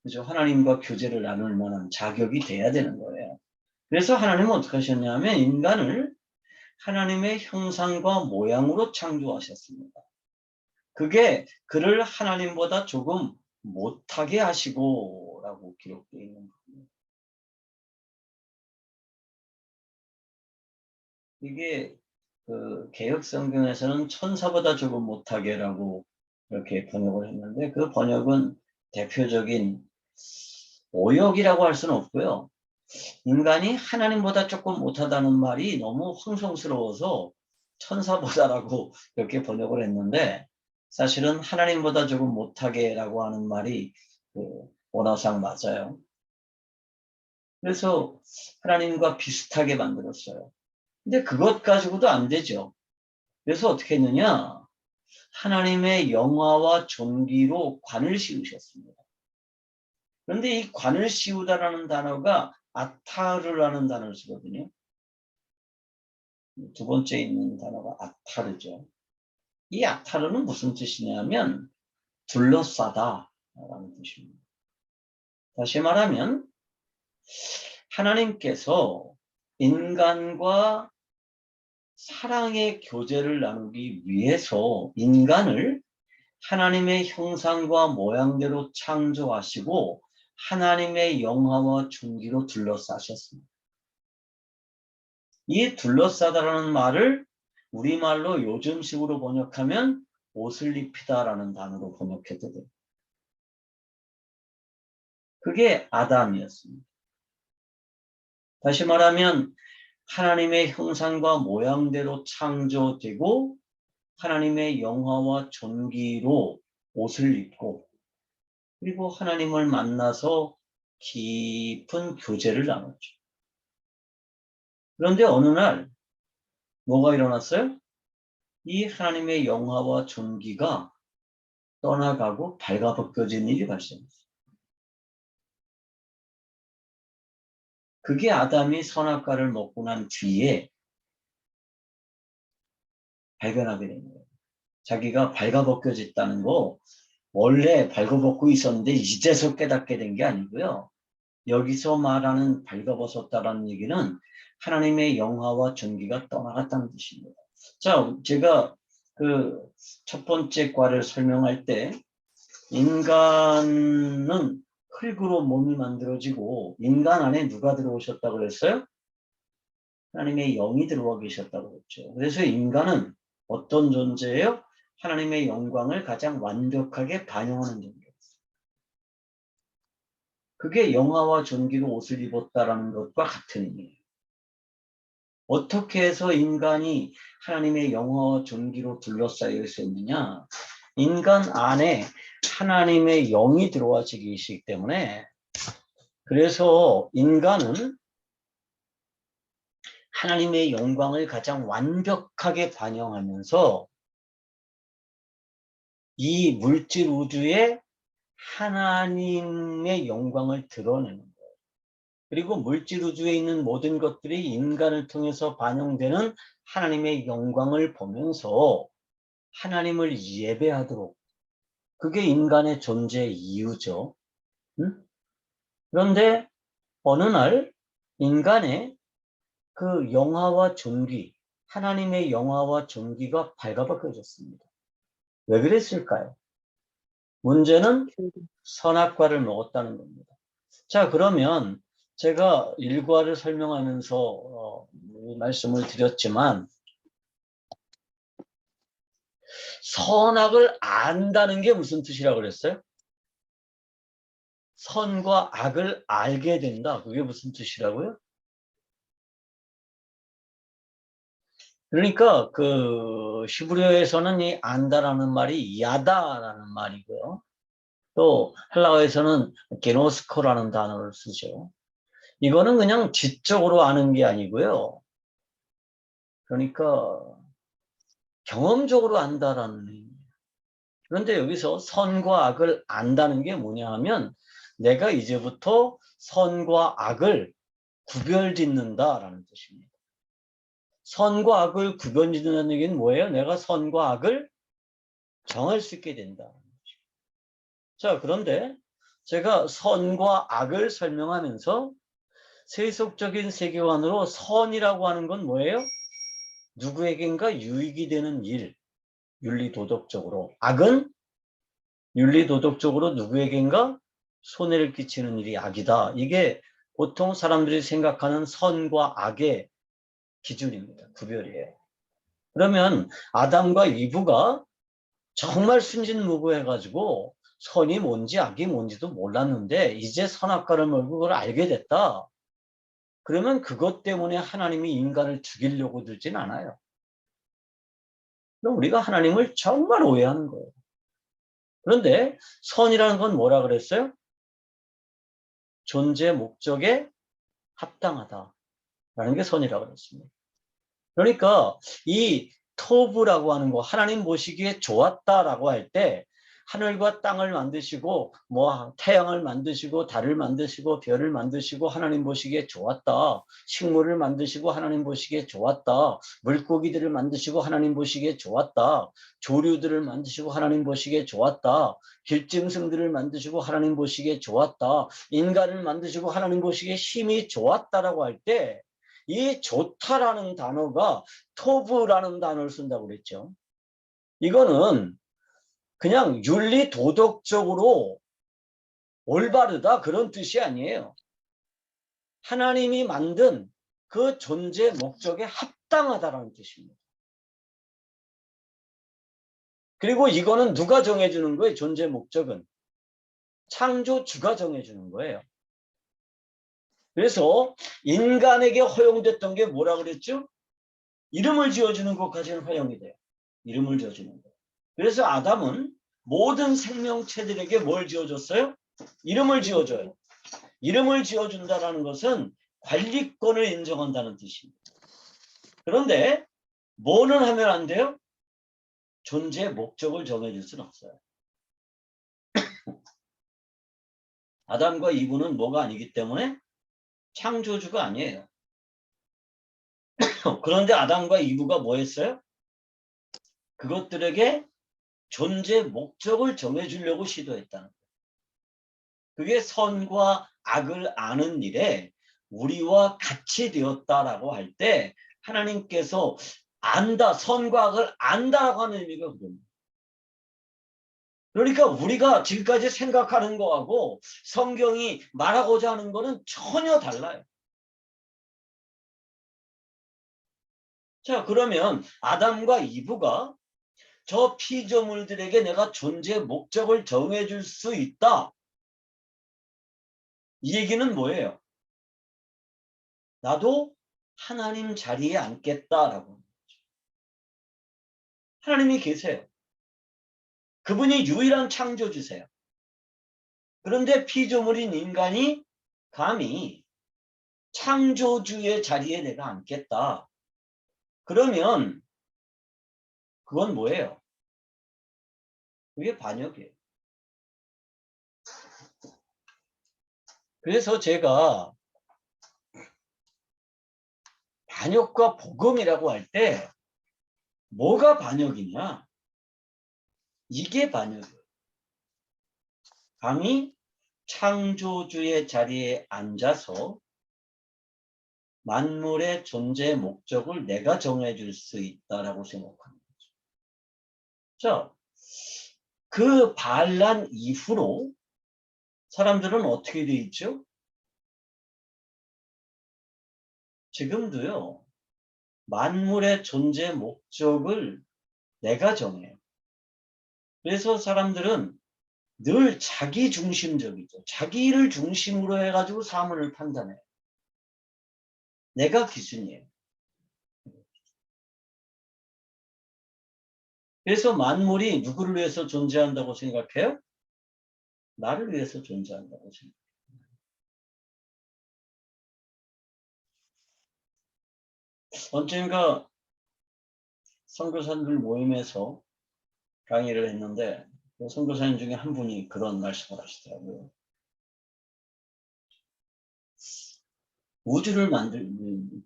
그죠? 하나님과 교제를 나눌 만한 자격이 돼야 되는 거예요. 그래서 하나님은 어떻게 하셨냐면 인간을 하나님의 형상과 모양으로 창조하셨습니다. 그게 그를 하나님보다 조금 못하게 하시고 라고 기록되어 있는 겁니다. 이게 그 개역 성경에서는 천사보다 조금 못하게라고 이렇게 번역을 했는데, 그 번역은 대표적인 오역이라고 할 수는 없고요. 인간이 하나님보다 조금 못하다는 말이 너무 황송스러워서 천사보다라고 이렇게 번역을 했는데, 사실은 하나님보다 조금 못하게라고 하는 말이 원어상 맞아요. 그래서 하나님과 비슷하게 만들었어요. 근데 그것 가지고도 안 되죠. 그래서 어떻게 했느냐? 하나님의 영화와 존귀로 관을 씌우셨습니다. 그런데 이 관을 씌우다라는 단어가 아타르라는 단어를 쓰거든요. 두 번째 있는 단어가 아타르죠. 이 아타르는 무슨 뜻이냐면 둘러싸다 라는 뜻입니다. 다시 말하면 하나님께서 인간과 사랑의 교제를 나누기 위해서 인간을 하나님의 형상과 모양대로 창조하시고 하나님의 영화와 존귀로 둘러싸셨습니다. 이 둘러싸다라는 말을 우리말로 요즘식으로 번역하면 옷을 입히다라는 단어로 번역해도 돼요. 그게 아담이었습니다. 다시 말하면 하나님의 형상과 모양대로 창조되고 하나님의 영화와 존귀로 옷을 입고 그리고 하나님을 만나서 깊은 교제를 나눴죠. 그런데 어느 날 뭐가 일어났어요? 이 하나님의 영화와 존귀가 떠나가고 발가벗겨진 일이 발생했어요. 그게 아담이 선악과를 먹고 난 뒤에 발견하게 된 거예요. 자기가 발가벗겨졌다는 거 원래 발가벗고 있었는데 이제서 깨닫게 된 게 아니고요. 여기서 말하는 발가벗었다라는 얘기는 하나님의 영화와 존귀가 떠나갔다는 뜻입니다. 자, 제가 그 첫 번째 과를 설명할 때 인간은 흙으로 몸이 만들어지고 인간 안에 누가 들어오셨다고 그랬어요? 하나님의 영이 들어와 계셨다고 그랬죠. 그래서 인간은 어떤 존재예요? 하나님의 영광을 가장 완벽하게 반영하는 존재예요. 그게 영화와 존귀로 옷을 입었다라는 것과 같은 의미예요. 어떻게 해서 인간이 하나님의 영화와 존귀로 둘러싸여 있었느냐? 인간 안에 하나님의 영이 들어와 계시기 때문에 그래서 인간은 하나님의 영광을 가장 완벽하게 반영하면서 이 물질 우주에 하나님의 영광을 드러내는 거예요. 그리고 물질 우주에 있는 모든 것들이 인간을 통해서 반영되는 하나님의 영광을 보면서 하나님을 예배하도록 그게 인간의 존재의 이유죠. 응? 그런데 어느 날 인간의 그 영화와 존귀, 하나님의 영화와 존귀가 발가벗겨졌습니다. 왜 그랬을까요? 문제는 선악과를 먹었다는 겁니다. 자, 그러면 제가 일과를 설명하면서 말씀을 드렸지만 선악을 안다는 게 무슨 뜻이라고 그랬어요? 선과 악을 알게 된다. 그게 무슨 뜻이라고요? 그러니까 그 히브리어에서는 이 안다라는 말이 야다라는 말이고요. 또 헬라어에서는 게노스코라는 단어를 쓰죠. 이거는 그냥 지적으로 아는 게 아니고요. 그러니까 경험적으로 안다라는 의미예요. 그런데 여기서 선과 악을 안다는 게 뭐냐 하면 내가 이제부터 선과 악을 구별짓는다라는 뜻입니다. 선과 악을 구별짓는다는 얘기는 뭐예요? 내가 선과 악을 정할 수 있게 된다. 자, 그런데 제가 선과 악을 설명하면서 세속적인 세계관으로 선이라고 하는 건 뭐예요? 누구에겐가 유익이 되는 일, 윤리도덕적으로. 악은 윤리도덕적으로 누구에겐가 손해를 끼치는 일이 악이다. 이게 보통 사람들이 생각하는 선과 악의 기준입니다. 구별이에요. 그러면 아담과 이브가 정말 순진무구해가지고 선이 뭔지 악이 뭔지도 몰랐는데 이제 선악과를 먹고 그걸 알게 됐다. 그러면 그것 때문에 하나님이 인간을 죽이려고 들진 않아요. 그럼 우리가 하나님을 정말 오해하는 거예요. 그런데 선이라는 건 뭐라 그랬어요? 존재 목적에 합당하다라는 게 선이라고 그랬습니다. 그러니까 이 토브라고 하는 거 하나님 보시기에 좋았다라고 할 때 하늘과 땅을 만드시고 뭐 태양을 만드시고 달을 만드시고 별을 만드시고 하나님 보시기에 좋았다. 식물을 만드시고 하나님 보시기에 좋았다. 물고기들을 만드시고 하나님 보시기에 좋았다. 조류들을 만드시고 하나님 보시기에 좋았다. 길짐승들을 만드시고 하나님 보시기에 좋았다. 인간을 만드시고 하나님 보시기에 힘이 좋았다라고 할 때 이 좋다라는 단어가 토브라는 단어를 쓴다고 그랬죠. 이거는 그냥 윤리 도덕적으로 올바르다 그런 뜻이 아니에요. 하나님이 만든 그 존재 목적에 합당하다라는 뜻입니다. 그리고 이거는 누가 정해주는 거예요? 존재 목적은 창조주가 정해주는 거예요. 그래서 인간에게 허용됐던 게 뭐라 그랬죠? 이름을 지어주는 것까지는 허용이 돼요. 이름을 지어주는 거. 그래서 아담은 모든 생명체들에게 뭘 지어줬어요? 이름을 지어줘요. 이름을 지어준다는 것은 관리권을 인정한다는 뜻입니다. 그런데 뭐는 하면 안 돼요? 존재의 목적을 정해줄 수는 없어요. 아담과 이브는 뭐가 아니기 때문에 창조주가 아니에요. 그런데 아담과 이브가 뭐 했어요? 그것들에게 존재 목적을 정해주려고 시도했다는 거예요. 그게 선과 악을 아는 일에 우리와 같이 되었다라고 할 때 하나님께서 안다, 선과 악을 안다라고 하는 의미가 그겁니다. 그러니까 우리가 지금까지 생각하는 거하고 성경이 말하고자 하는 거는 전혀 달라요. 자, 그러면 아담과 이브가 저 피조물들에게 내가 존재의 목적을 정해줄 수 있다. 이 얘기는 뭐예요? 나도 하나님 자리에 앉겠다라고. 하나님이 계세요. 그분이 유일한 창조주세요. 그런데 피조물인 인간이 감히 창조주의 자리에 내가 앉겠다. 그러면 그건 뭐예요? 그게 반역이에요. 그래서 제가 반역과 복음이라고 할 때 뭐가 반역이냐? 이게 반역이에요. 감히 창조주의 자리에 앉아서 만물의 존재 목적을 내가 정해줄 수 있다라고 생각하는 거죠. 자, 그 반란 이후로 사람들은 어떻게 돼 있죠? 지금도요. 만물의 존재 목적을 내가 정해요. 그래서 사람들은 늘 자기 중심적이죠. 자기를 중심으로 해가지고 사물을 판단해요. 내가 기준이에요. 그래서 만물이 누구를 위해서 존재한다고 생각해요? 나를 위해서 존재한다고 생각해요. 언젠가 선교사님들 모임에서 강의를 했는데 그 선교사님 중에 한 분이 그런 말씀을 하시더라고요.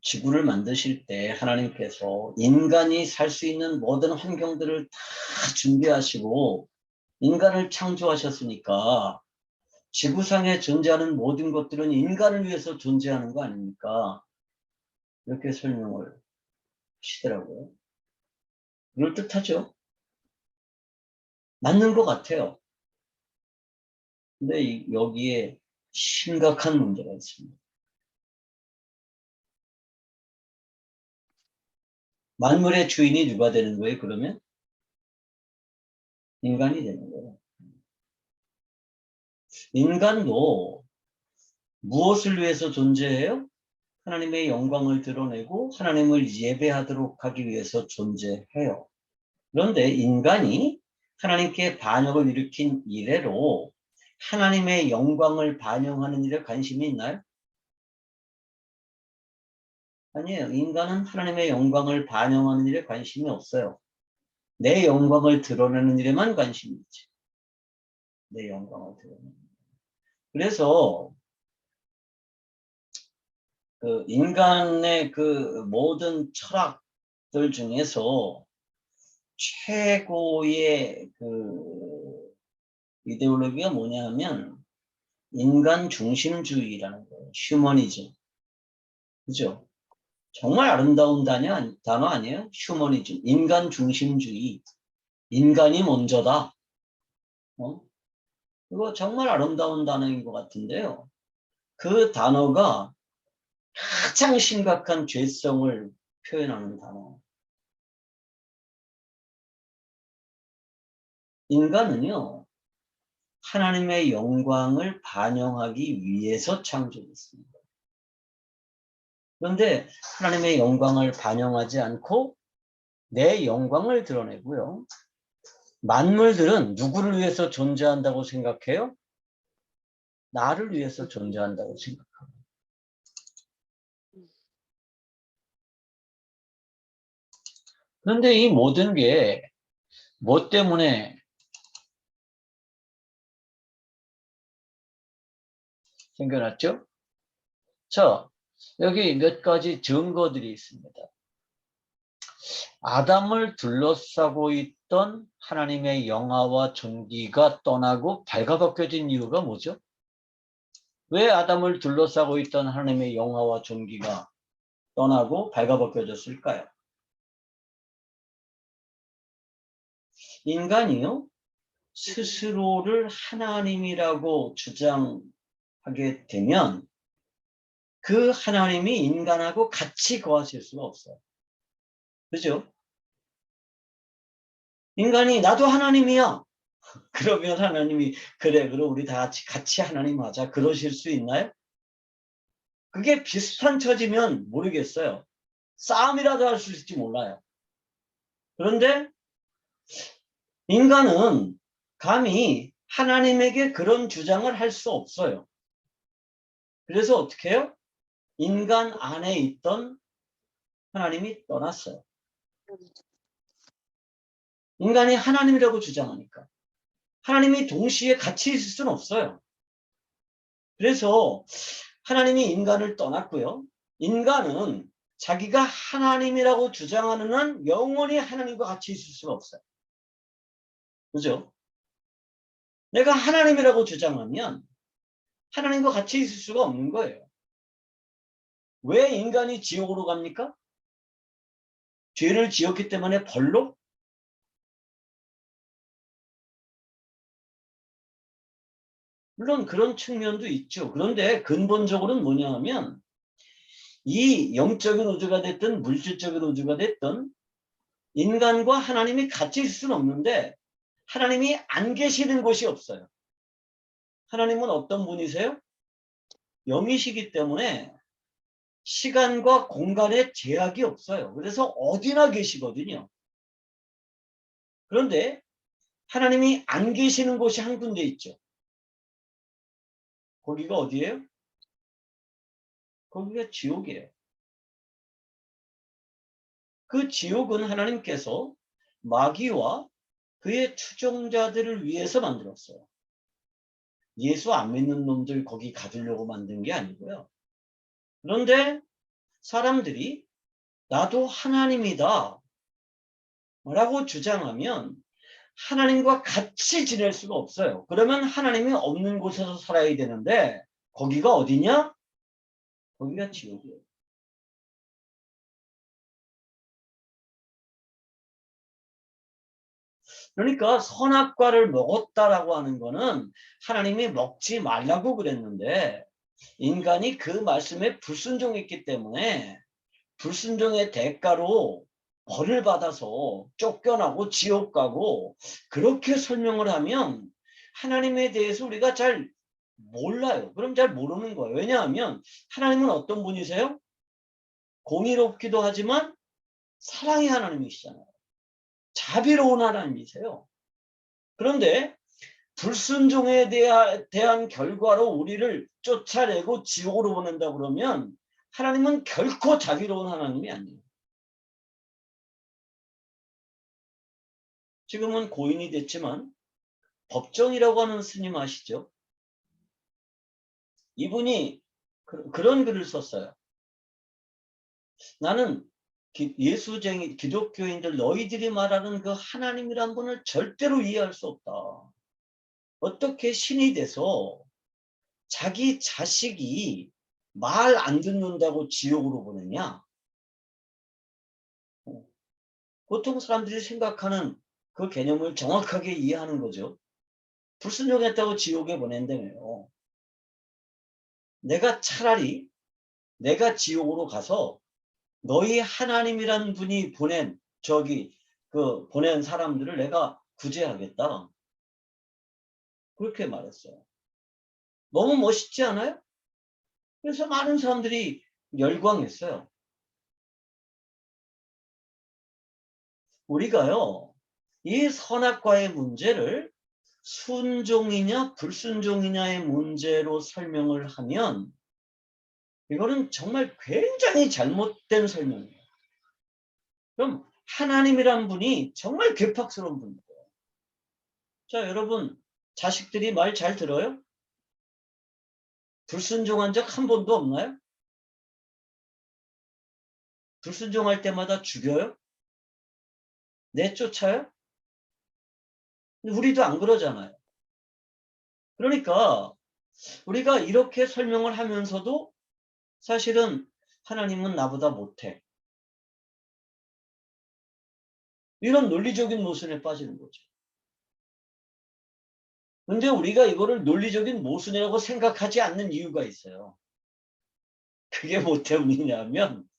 지구를 만드실 때 하나님께서 인간이 살 수 있는 모든 환경들을 다 준비하시고 인간을 창조하셨으니까 지구상에 존재하는 모든 것들은 인간을 위해서 존재하는 거 아닙니까? 이렇게 설명을 하시더라고요. 그럴듯하죠? 맞는 것 같아요. 근데 여기에 심각한 문제가 있습니다. 만물의 주인이 누가 되는 거예요, 그러면? 인간이 되는 거예요. 인간도 무엇을 위해서 존재해요? 하나님의 영광을 드러내고 하나님을 예배하도록 하기 위해서 존재해요. 그런데 인간이 하나님께 반역을 일으킨 이래로 하나님의 영광을 반영하는 일에 관심이 있나요? 아니에요. 인간은 하나님의 영광을 반영하는 일에 관심이 없어요. 내 영광을 드러내는 일에만 관심이 있지. 내 영광을 드러내는 일. 그래서 그 인간의 그 모든 철학들 중에서 최고의 그 이데올로기가 뭐냐 하면 인간 중심주의라는 거예요. 휴머니즘. 그죠? 정말 아름다운 단어 아니에요? 휴머니즘. 인간 중심주의. 인간이 먼저다. 이거 정말 아름다운 단어인 것 같은데요. 그 단어가 가장 심각한 죄성을 표현하는 단어. 인간은요, 하나님의 영광을 반영하기 위해서 창조됐습니다. 그런데 하나님의 영광을 반영하지 않고 내 영광을 드러내고요. 만물들은 누구를 위해서 존재한다고 생각해요? 나를 위해서 존재한다고 생각합니다. 그런데 이 모든 게 뭐 때문에 생겨났죠? 자, 여기 몇 가지 증거들이 있습니다. 아담을 둘러싸고 있던 하나님의 영화와 존귀가 떠나고 발가벗겨진 이유가 뭐죠? 왜 아담을 둘러싸고 있던 하나님의 영화와 존귀가 떠나고 발가벗겨졌을까요? 인간이요, 스스로를 하나님이라고 주장하게 되면 그 하나님이 인간하고 같이 거하실 수가 없어요. 그죠? 인간이 나도 하나님이야. 그러면 하나님이 그래 그럼 우리 다 같이 하나님 하자 그러실 수 있나요? 그게 비슷한 처지면 모르겠어요. 싸움이라도 할 수 있을지 몰라요. 그런데 인간은 감히 하나님에게 그런 주장을 할 수 없어요. 그래서 어떻게 해요? 인간 안에 있던 하나님이 떠났어요. 인간이 하나님이라고 주장하니까. 하나님이 동시에 같이 있을 수는 없어요. 그래서 하나님이 인간을 떠났고요. 인간은 자기가 하나님이라고 주장하는 한 영원히 하나님과 같이 있을 수가 없어요. 그죠? 내가 하나님이라고 주장하면 하나님과 같이 있을 수가 없는 거예요. 왜 인간이 지옥으로 갑니까? 죄를 지었기 때문에 벌로? 물론 그런 측면도 있죠. 그런데 근본적으로는 뭐냐 하면 이 영적인 우주가 됐든 물질적인 우주가 됐든 인간과 하나님이 같이 있을 수는 없는데 하나님이 안 계시는 곳이 없어요. 하나님은 어떤 분이세요? 영이시기 때문에 시간과 공간에 제약이 없어요. 그래서 어디나 계시거든요. 그런데 하나님이 안 계시는 곳이 한 군데 있죠. 거기가 어디예요? 거기가 지옥이에요. 그 지옥은 하나님께서 마귀와 그의 추종자들을 위해서 만들었어요. 예수 안 믿는 놈들 거기 가두려고 만든 게 아니고요. 그런데 사람들이 나도 하나님이다 라고 주장하면 하나님과 같이 지낼 수가 없어요. 그러면 하나님이 없는 곳에서 살아야 되는데 거기가 어디냐? 거기가 지옥이에요. 그러니까 선악과를 먹었다라고 하는 거는 하나님이 먹지 말라고 그랬는데 인간이 그 말씀에 불순종했기 때문에 불순종의 대가로 벌을 받아서 쫓겨나고 지옥 가고 그렇게 설명을 하면 하나님에 대해서 우리가 잘 몰라요. 그럼 잘 모르는 거예요. 왜냐하면 하나님은 어떤 분이세요? 공의롭기도 하지만 사랑의 하나님이시잖아요. 자비로운 하나님이세요. 그런데 불순종에 대한 결과로 우리를 쫓아내고 지옥으로 보낸다 그러면 하나님은 결코 자비로운 하나님이 아니에요. 지금은 고인이 됐지만 법정이라고 하는 스님 아시죠? 이분이 그런 글을 썼어요. 나는 예수쟁이 기독교인들 너희들이 말하는 그 하나님이란 분을 절대로 이해할 수 없다. 어떻게 신이 돼서 자기 자식이 말 안 듣는다고 지옥으로 보내냐? 보통 사람들이 생각하는 그 개념을 정확하게 이해하는 거죠. 불순종했다고 지옥에 보낸다며요. 내가 차라리 내가 지옥으로 가서 너희 하나님이란 분이 보낸 보낸 사람들을 내가 구제하겠다. 그렇게 말했어요. 너무 멋있지 않아요? 그래서 많은 사람들이 열광했어요. 우리가요, 이 선악과의 문제를 순종이냐 불순종이냐의 문제로 설명을 하면 이거는 정말 굉장히 잘못된 설명이에요. 그럼 하나님이란 분이 정말 괴팍스러운 분이에요. 자, 여러분 자식들이 말 잘 들어요? 불순종한 적 한 번도 없나요? 불순종할 때마다 죽여요? 내쫓아요? 우리도 안 그러잖아요. 그러니까 우리가 이렇게 설명을 하면서도 사실은 하나님은 나보다 못해. 이런 논리적인 모순에 빠지는 거죠. 근데 우리가 이거를 논리적인 모순이라고 생각하지 않는 이유가 있어요. 그게 뭐 때문이냐면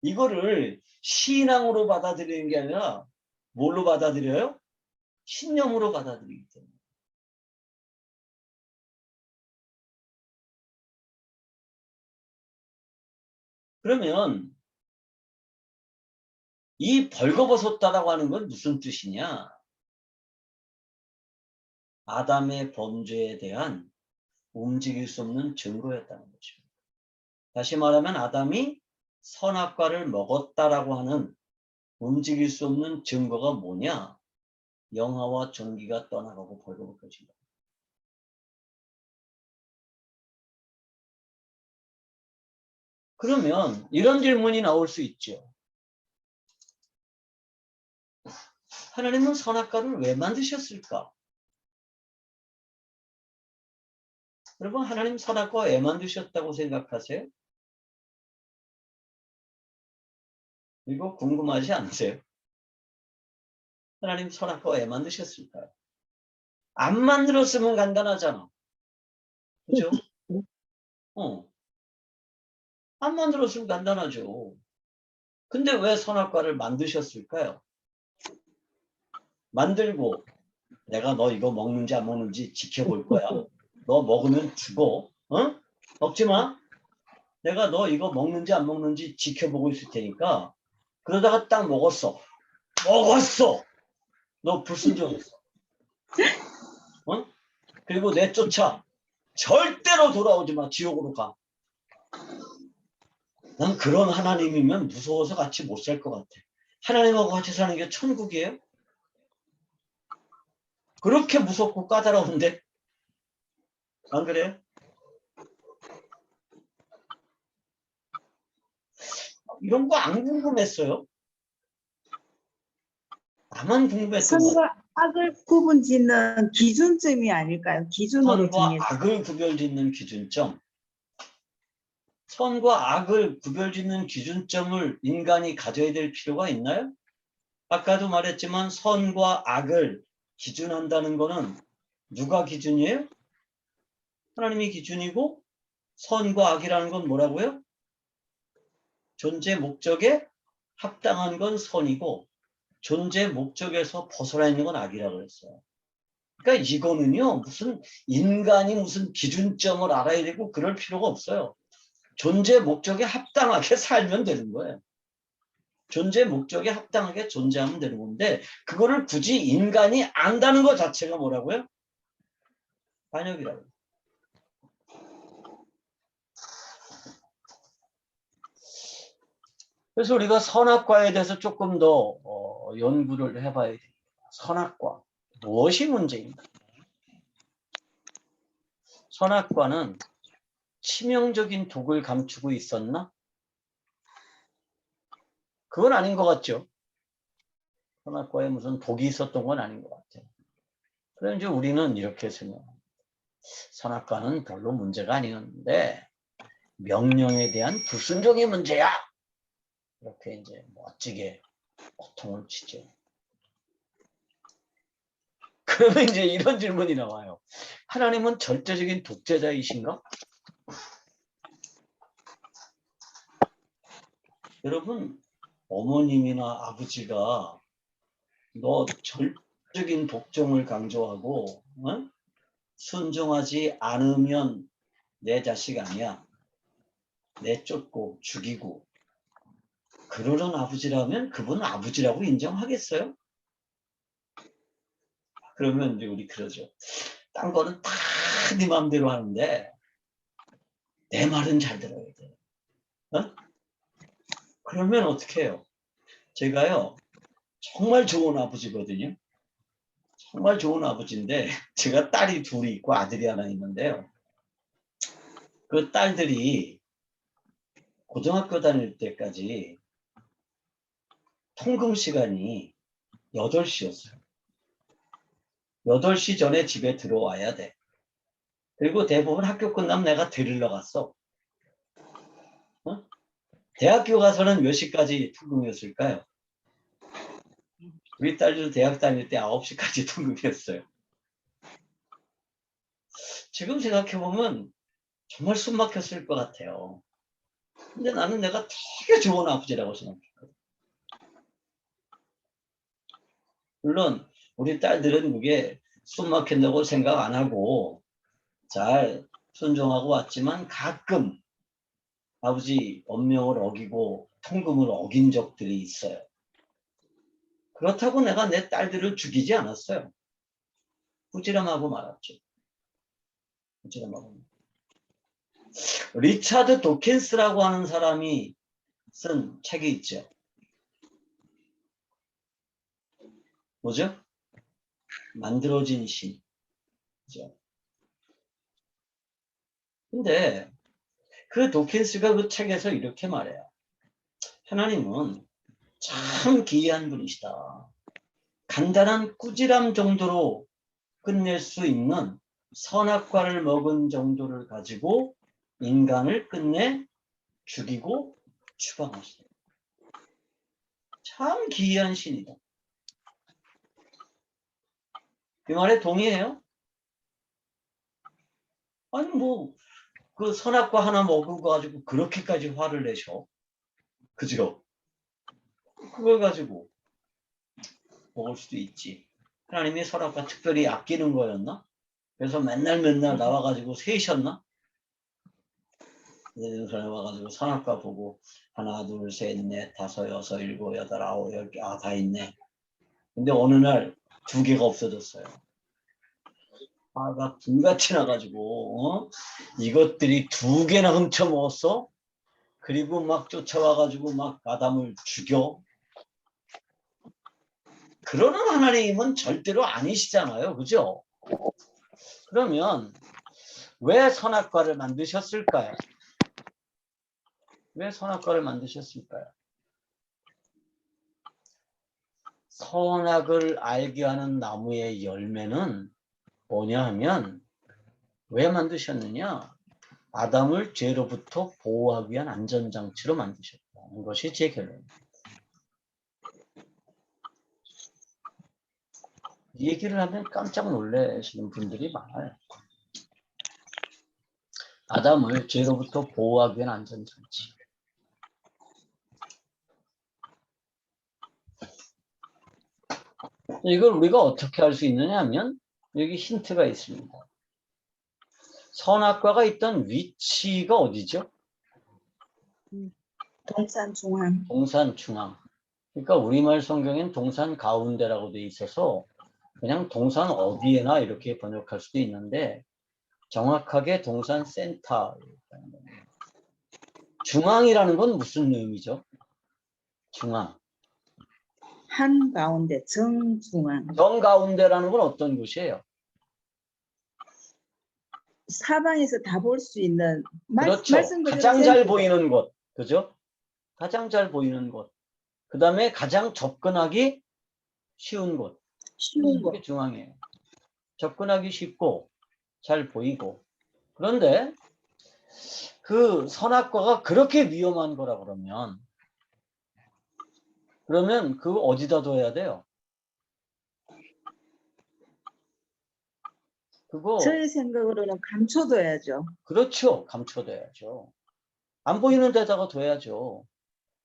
이거를 신앙으로 받아들이는 게 아니라 뭘로 받아들여요? 신념으로 받아들이기 때문에. 그러면 이 벌거벗었다라고 하는 건 무슨 뜻이냐? 아담의 범죄에 대한 움직일 수 없는 증거였다는 거죠. 다시 말하면 아담이 선악과를 먹었다라고 하는 움직일 수 없는 증거가 뭐냐? 영화와 전기가 떠나가고 벌거벗어진 것. 그러면 이런 질문이 나올 수 있죠. 하나님은 선악과를 왜 만드셨을까? 여러분, 하나님 선악과 왜 만드셨다고 생각하세요? 이거 궁금하지 않으세요? 하나님 선악과 왜 만드셨을까요? 안 만들었으면 간단하잖아. 그죠? 안 만들었으면 간단하죠. 근데 왜 선악과를 만드셨을까요? 만들고 내가 너 이거 먹는지 안 먹는지 지켜볼 거야. 너 먹으면 죽어. 먹지 마. 내가 너 이거 먹는지 안 먹는지 지켜보고 있을 테니까. 그러다가 딱 먹었어. 너 불순종했어. 그리고 내쫓아. 절대로 돌아오지 마. 지옥으로 가. 난 그런 하나님이면 무서워서 같이 못 살 것 같아. 하나님하고 같이 사는 게 천국이에요? 그렇게 무섭고 까다로운데? 안 그래요? 이런 거 안 궁금했어요? 나만 궁금했던 거.
선과 악을 구분짓는 기준점이 아닐까요? 기준으로
선과
정해서.
악을 구별짓는 기준점. 선과 악을 구별짓는 기준점을 인간이 가져야 될 필요가 있나요? 아까도 말했지만 선과 악을 기준한다는 거는 누가 기준이에요? 하나님이 기준이고 선과 악이라는 건 뭐라고요? 존재 목적에 합당한 건 선이고 존재 목적에서 벗어나 있는 건 악이라고 했어요. 그러니까 이거는요, 무슨 인간이 무슨 기준점을 알아야 되고 그럴 필요가 없어요. 존재 목적에 합당하게 살면 되는 거예요. 존재 목적에 합당하게 존재하면 되는 건데 그거를 굳이 인간이 안다는 것 자체가 뭐라고요? 반역이라고요. 그래서 우리가 선악과에 대해서 조금 더 연구를 해봐야 됩니다. 선악과. 무엇이 문제인가? 선악과는 치명적인 독을 감추고 있었나? 그건 아닌 것 같죠. 선악과에 무슨 독이 있었던 건 아닌 것 같아요. 그래서 이제 우리는 이렇게 생각합니다. 선악과는 별로 문제가 아니었는데 명령에 대한 불순종이 문제야. 이렇게 이제 멋지게 호통을 치죠. 그러면 이제 이런 질문이 나와요. 하나님은 절대적인 독재자이신가? 여러분, 어머님이나 아버지가 너 절대적인 복종을 강조하고 순종하지 않으면 내 자식 아니야. 내쫓고 죽이고 그러는 아버지라면 그분은 아버지라고 인정하겠어요? 그러면 이제 우리 그러죠. 딴 거는 다 네 마음대로 하는데 내 말은 잘 들어야 돼. 어? 그러면 어떻게 해요? 제가요, 정말 좋은 아버지거든요. 정말 좋은 아버지인데 제가 딸이 둘이 있고 아들이 하나 있는데요. 그 딸들이 고등학교 다닐 때까지 통금 시간이 8시였어요. 8시 전에 집에 들어와야 돼. 그리고 대부분 학교 끝나면 내가 데리러 갔어. 어? 대학교 가서는 몇 시까지 통금이었을까요? 우리 딸도 대학 다닐 때 9시까지 통금이었어요. 지금 생각해보면 정말 숨 막혔을 것 같아요. 근데 나는 내가 되게 좋은 아버지라고 생각했거든. 물론 우리 딸들은 그게 숨 막힌다고 생각 안 하고 잘 순종하고 왔지만 가끔 아버지 엄명을 어기고 통금을 어긴 적들이 있어요. 그렇다고 내가 내 딸들을 죽이지 않았어요. 꾸지람하고 말았죠. 꾸지람하고. 리차드 도킨스라고 하는 사람이 쓴 책이 있죠. 뭐죠? 만들어진 신. 그죠? 근데 그 도킨스가 그 책에서 이렇게 말해요. 하나님은 참 기이한 분이시다. 간단한 꾸지람 정도로 끝낼 수 있는 선악과를 먹은 정도를 가지고 인간을 끝내 죽이고 추방하시다. 참 기이한 신이다. 그 말에 동의해요? 아니 뭐 그 선악과 하나 먹은 거 가지고 그렇게까지 화를 내셔. 그죠? 그걸 가지고 먹을 수도 있지. 하나님이 선악과 특별히 아끼는 거였나? 그래서 맨날 나와가지고 세셨나? 예루살렘 와가지고 선악과 보고 하나, 둘, 셋, 넷, 다섯, 여섯, 일곱, 여덟, 아홉, 열 개, 다 있네. 근데 어느 날 2개가 없어졌어요. 화가 불같이 나가지고 이것들이 2개나 훔쳐 먹었어? 그리고 막 쫓아와가지고 막 아담을 죽여. 그러는 하나님은 절대로 아니시잖아요. 그죠? 그러면 왜 선악과를 만드셨을까요? 왜 선악과를 만드셨을까요? 선악을 알게 하는 나무의 열매는 뭐냐 하면 왜 만드셨느냐? 아담을 죄로부터 보호하기 위한 안전장치로 만드셨다는 것이 제 결론입니다. 이 얘기를 하면 깜짝 놀라시는 분들이 많아요. 아담을 죄로부터 보호하기 위한 안전장치. 이걸 우리가 어떻게 할 수 있느냐 하면 여기 힌트가 있습니다. 선악과가 있던 위치가 어디죠?
동산 중앙.
동산 중앙. 그러니까 우리말 성경엔 동산 가운데라고 돼 있어서 그냥 동산 어디에나 이렇게 번역할 수도 있는데 정확하게 동산 센터. 중앙이라는 건 무슨 의미죠? 중앙.
한 가운데 정중앙.
정가운데라는 건 어떤 곳이에요?
사방에서 다 볼 수 있는
그렇죠.
말씀 그대로
가장 잘
센터.
보이는 곳. 그죠? 가장 잘 보이는 곳. 그 다음에 가장 접근하기 쉬운 곳.
쉬운 거.
그게 중앙이에요. 접근하기 쉽고 잘 보이고. 그런데 그 선악과가 그렇게 위험한 거라 그러면 그거 어디다 둬야 돼요? 그거
저희 생각으로는 감춰둬야죠.
그렇죠. 감춰둬야죠. 안 보이는 데다가 둬야죠.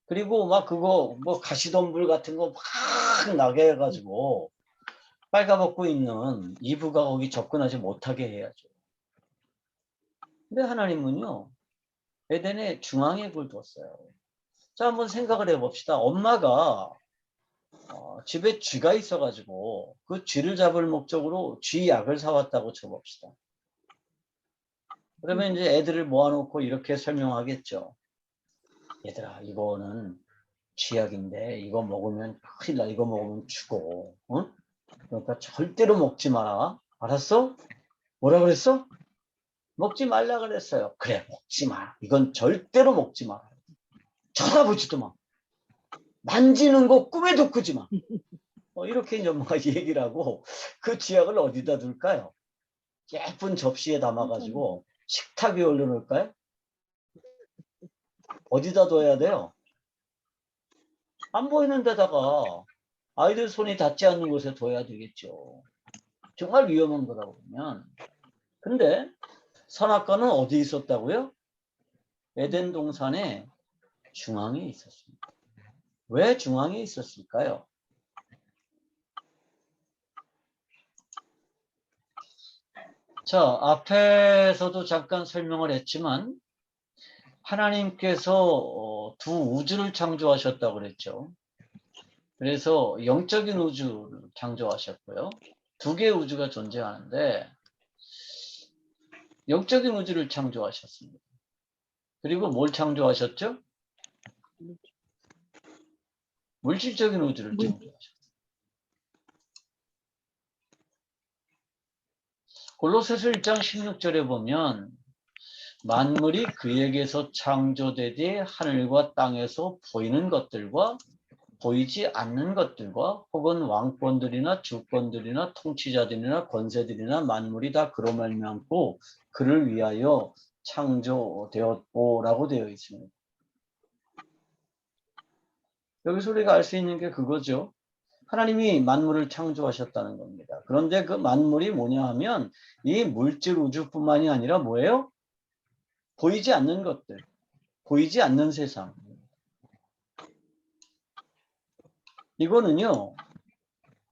그리고 막 그거 뭐 가시덤불 같은 거 막 나게 해가지고 빨가벗고 있는 이브가 거기 접근하지 못하게 해야죠. 근데 하나님은요, 에덴의 중앙에 그걸 뒀어요. 자, 한번 생각을 해봅시다. 엄마가 집에 쥐가 있어가지고 그 쥐를 잡을 목적으로 쥐약을 사왔다고 쳐봅시다. 그러면 이제 애들을 모아놓고 이렇게 설명하겠죠. 얘들아, 이거는 쥐약인데 이거 먹으면 큰일 나. 이거 먹으면 죽어. 응? 그러니까 절대로 먹지 마라. 알았어? 뭐라 그랬어? 먹지 말라 그랬어요. 그래, 먹지 마. 이건 절대로 먹지 마. 쳐다보지도 마. 만지는 거 꿈에도 꾸지 마. 이렇게 이제 엄마가 얘기를 하고 그 쥐약을 어디다 둘까요? 예쁜 접시에 담아가지고 식탁 위에 올려놓을까요? 어디다 둬야 돼요? 안 보이는 데다가 아이들 손이 닿지 않는 곳에 둬야 되겠죠. 정말 위험한 거라고 보면. 근데 선악과는 어디 있었다고요? 에덴 동산의 중앙에 있었습니다. 왜 중앙에 있었을까요? 자, 앞에서도 잠깐 설명을 했지만 하나님께서 두 우주를 창조하셨다고 그랬죠. 그래서 영적인 우주를 창조하셨고요. 두 개의 우주가 존재하는데 영적인 우주를 창조하셨습니다. 그리고 뭘 창조하셨죠? 물질적인 우주를 창조하셨습니다. 골로새서 1장 16절에 보면 만물이 그에게서 창조되되 하늘과 땅에서 보이는 것들과 보이지 않는 것들과 혹은 왕권들이나 주권들이나 통치자들이나 권세들이나 만물이 다 그로 말미암고 그를 위하여 창조되었고라고 되어 있습니다. 여기서 우리가 알 수 있는 게 그거죠. 하나님이 만물을 창조하셨다는 겁니다. 그런데 그 만물이 뭐냐 하면 이 물질 우주뿐만이 아니라 뭐예요? 보이지 않는 것들, 보이지 않는 세상. 이거는요,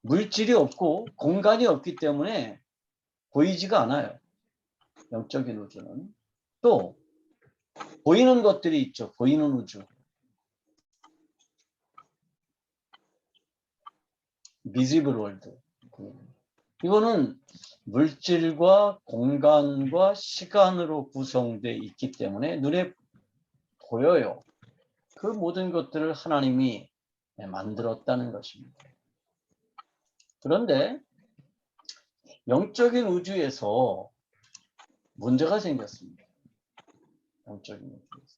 물질이 없고 공간이 없기 때문에 보이지가 않아요. 영적인 우주는. 또 보이는 것들이 있죠. 보이는 우주. 비지블 월드. 이거는 물질과 공간과 시간으로 구성되어 있기 때문에 눈에 보여요. 그 모든 것들을 하나님이 만들었다는 것입니다. 그런데 영적인 우주에서 문제가 생겼습니다. 영적인 우주에서.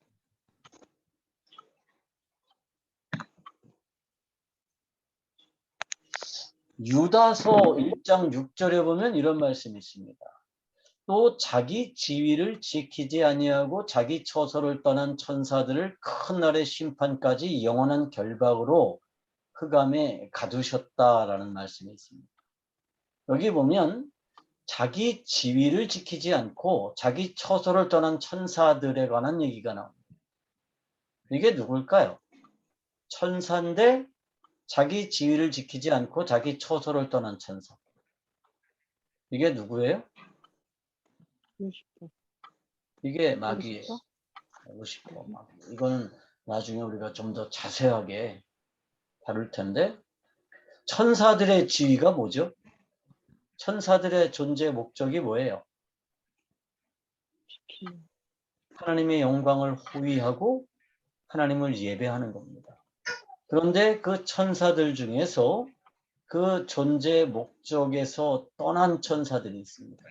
유다서 1장 6절에 보면 이런 말씀이 있습니다. 또 자기 지위를 지키지 아니하고 자기 처소를 떠난 천사들을 큰 날의 심판까지 영원한 결박으로 흑암에 가두셨다라는 말씀이 있습니다. 여기 보면 자기 지위를 지키지 않고 자기 처소를 떠난 천사들에 관한 얘기가 나옵니다. 이게 누굴까요? 천사인데 자기 지위를 지키지 않고 자기 처소를 떠난 천사. 이게 누구예요? 이게 마귀예요. 루시퍼, 마귀. 이거는 나중에 우리가 좀 더 자세하게 다룰 텐데 천사들의 지위가 뭐죠? 천사들의 존재 목적이 뭐예요? 하나님의 영광을 호위하고 하나님을 예배하는 겁니다. 그런데 그 천사들 중에서 그 존재 목적에서 떠난 천사들이 있습니다.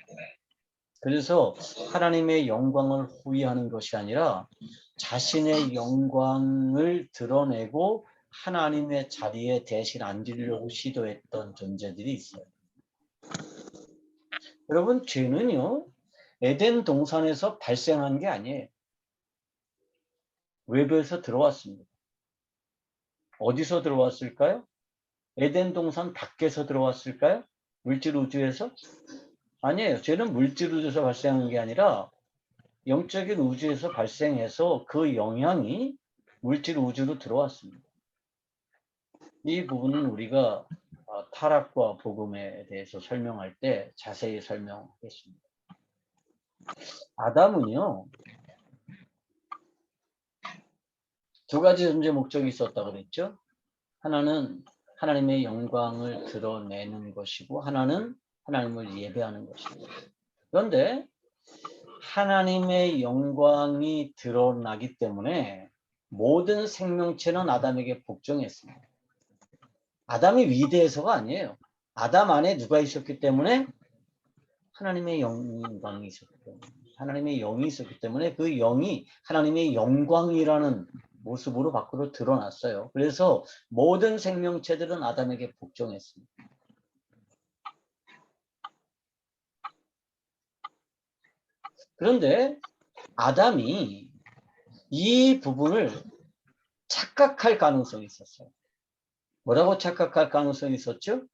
그래서 하나님의 영광을 호위하는 것이 아니라 자신의 영광을 드러내고 하나님의 자리에 대신 앉으려고 시도했던 존재들이 있어요. 여러분, 죄는요, 에덴 동산에서 발생한 게 아니에요. 외부에서 들어왔습니다. 어디서 들어왔을까요? 에덴 동산 밖에서 들어왔을까요? 물질 우주에서? 아니에요. 죄는 물질 우주에서 발생한 게 아니라 영적인 우주에서 발생해서 그 영향이 물질 우주로 들어왔습니다. 이 부분은 우리가 타락과 복음에 대해서 설명할 때 자세히 설명하겠습니다. 아담은요, 두 가지 존재 목적이 있었다고 그랬죠. 하나는 하나님의 영광을 드러내는 것이고 하나는 하나님을 예배하는 것입니다. 그런데 하나님의 영광이 드러나기 때문에 모든 생명체는 아담에게 복종했습니다. 아담이 위대해서가 아니에요. 아담 안에 누가 있었기 때문에 하나님의 영광이 있었기 때문에 하나님의 영이 있었기 때문에 그 영이 하나님의 영광이라는 모습으로 밖으로 드러났어요. 그래서 모든 생명체들은 아담에게 복종했습니다. 그런데 아담이 이 부분을 착각할 가능성이 있었어요. 뭐라고 착각할 가능성이 있었죠?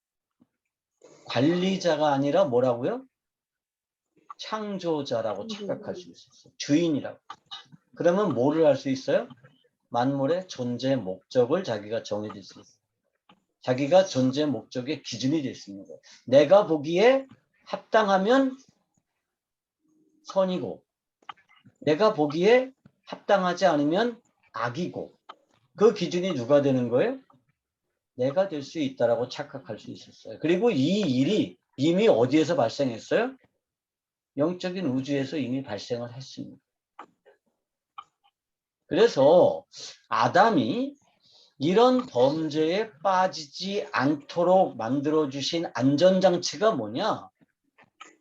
관리자가 아니라 뭐라고요? 창조자라고 착각할 수 있었어요. 주인이라고. 그러면 뭐를 할 수 있어요? 만물의 존재 목적을 자기가 정해질 수 있어요. 자기가 존재 목적의 기준이 될 수 있는 거예요. 내가 보기에 합당하면 선이고 내가 보기에 합당하지 않으면 악이고 그 기준이 누가 되는 거예요? 내가 될 수 있다라고 착각할 수 있었어요. 그리고 이 일이 이미 어디에서 발생했어요? 영적인 우주에서 이미 발생을 했습니다. 그래서 아담이 이런 범죄에 빠지지 않도록 만들어주신 안전장치가 뭐냐?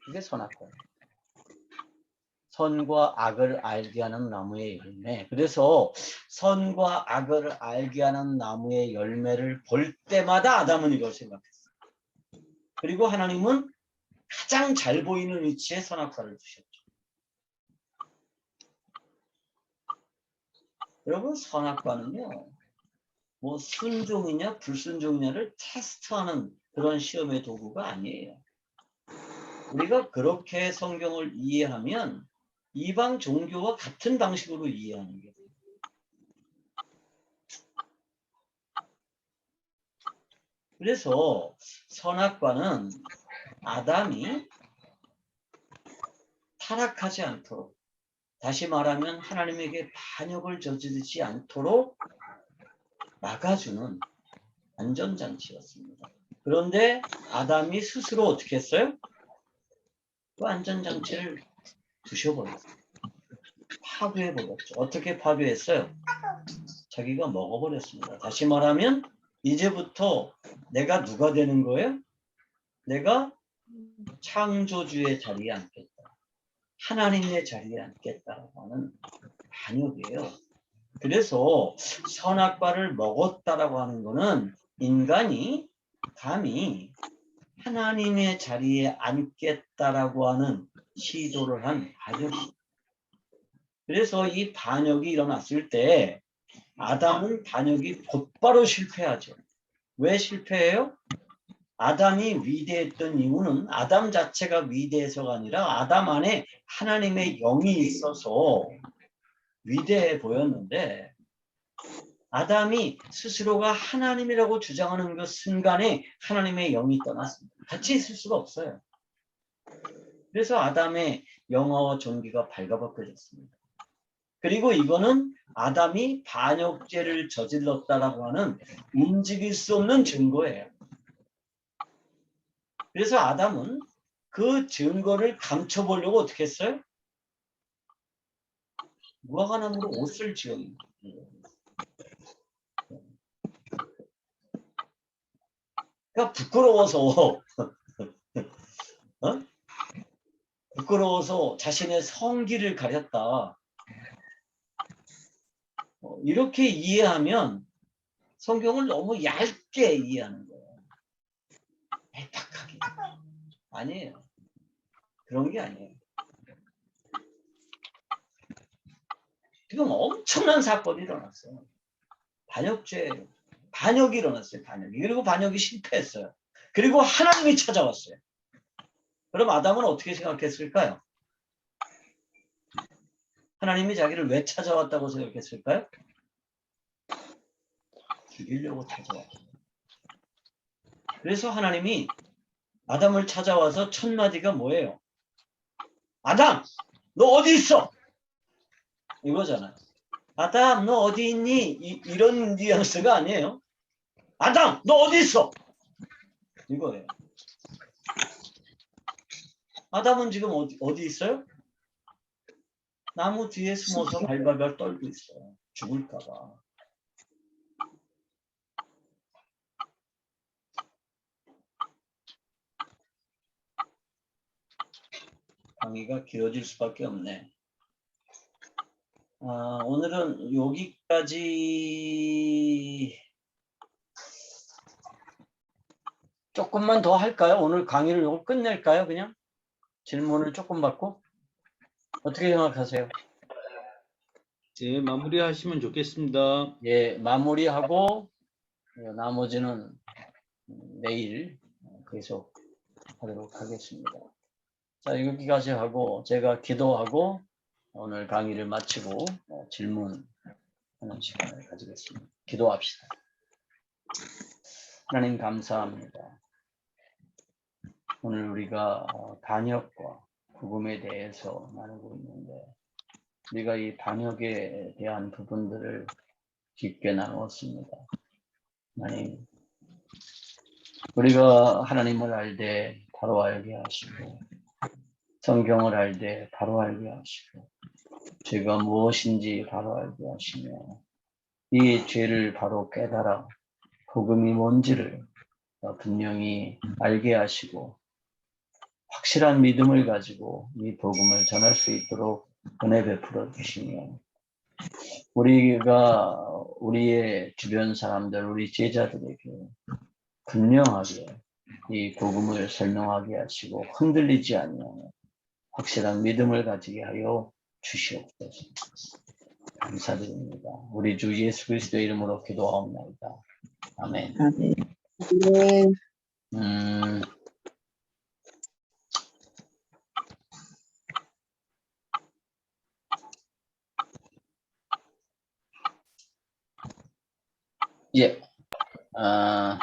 그게 선악과예요. 선과 악을 알게 하는 나무의 열매. 그래서 선과 악을 알게 하는 나무의 열매를 볼 때마다 아담은 이걸 생각했어요. 그리고 하나님은 가장 잘 보이는 위치에 선악과를 두셨죠. 여러분, 선악과는요, 뭐 순종이냐 불순종이냐를 테스트하는 그런 시험의 도구가 아니에요. 우리가 그렇게 성경을 이해하면 이방 종교와 같은 방식으로 이해하는 게 돼요. 그래서 선악과는 아담이 타락하지 않도록, 다시 말하면 하나님에게 반역을 저지르지 않도록 막아주는 안전장치였습니다. 그런데 아담이 스스로 어떻게 했어요? 그 안전장치를 부셔버렸어요. 파괴해버렸죠. 어떻게 파괴했어요? 자기가 먹어버렸습니다. 다시 말하면 이제부터 내가 누가 되는 거예요? 내가 창조주의 자리에 앉겠다. 하나님의 자리에 앉겠다라고 하는 반역이에요. 그래서 선악과를 먹었다라고 하는 것은 인간이 감히 하나님의 자리에 앉겠다라고 하는 시도를 한 반역입니다. 그래서 이 반역이 일어났을 때 아담은 반역이 곧바로 실패하죠. 왜 실패해요? 아담이 위대했던 이유는 아담 자체가 위대해서가 아니라 아담 안에 하나님의 영이 있어서 위대해 보였는데 아담이 스스로가 하나님이라고 주장하는 그 순간에 하나님의 영이 떠났습니다. 같이 있을 수가 없어요. 그래서 아담의 영화와 존귀가 발가벗겨졌습니다. 그리고 이거는 아담이 반역죄를 저질렀다라고 하는 움직일 수 없는 증거예요. 그래서 아담은 그 증거를 감춰보려고 어떻게 했어요? 무화과나무로 옷을 지었습니다. 그러니까 부끄러워서 부끄러워서 자신의 성기를 가렸다. 이렇게 이해하면 성경을 너무 얇게 이해하는 거예요. 애탁하게. 아니에요. 그런 게 아니에요. 지금 엄청난 사건이 일어났어요. 반역이 일어났어요. 반역이. 그리고 반역이 실패했어요. 그리고 하나님이 찾아왔어요. 그럼 아담은 어떻게 생각했을까요? 하나님이 자기를 왜 찾아왔다고 생각했을까요? 죽이려고 찾아왔어요. 그래서 하나님이 아담을 찾아와서 첫 마디가 뭐예요? 아담, 너 어디 있어? 이거잖아요. 아담, 너 어디 있니? 이런 뉘앙스가 아니에요. 아담, 너 어디 있어? 이거예요. 아담은 지금 어디 있어요? 나무 뒤에 숨어서 발발발 떨고 있어요. 죽을까 봐. 강의가 길어질 수밖에 없네. 오늘은 여기까지 조금만 더 할까요? 오늘 강의를 요거 끝낼까요? 그냥 질문을 조금 받고 어떻게 생각하세요?
네, 마무리하시면 좋겠습니다.
예, 마무리하고 나머지는 내일 계속 하도록 하겠습니다. 자, 여기까지 하고 제가 기도하고 오늘 강의를 마치고 질문하는 시간을 가지겠습니다. 기도합시다. 하나님 감사합니다. 오늘 우리가 반역과 복음에 대해서 나누고 있는데 우리가 이 반역에 대한 부분들을 깊게 나누었습니다. 하나님, 우리가 하나님을 알되 바로 알게 하시고 성경을 알되 바로 알게 하시고 죄가 무엇인지 바로 알게 하시며 이 죄를 바로 깨달아 복음이 뭔지를 분명히 알게 하시고 확실한 믿음을 가지고 이 복음을 전할 수 있도록 은혜 베풀어 주시며 우리가 우리의 주변 사람들, 우리 제자들에게 분명하게 이 복음을 설명하게 하시고 흔들리지 않는 확실한 믿음을 가지게 하여 주시옵소서. 감사드립니다. 우리 주 예수 그리스도의 이름으로 기도하옵나이다. 아멘.
네.
예.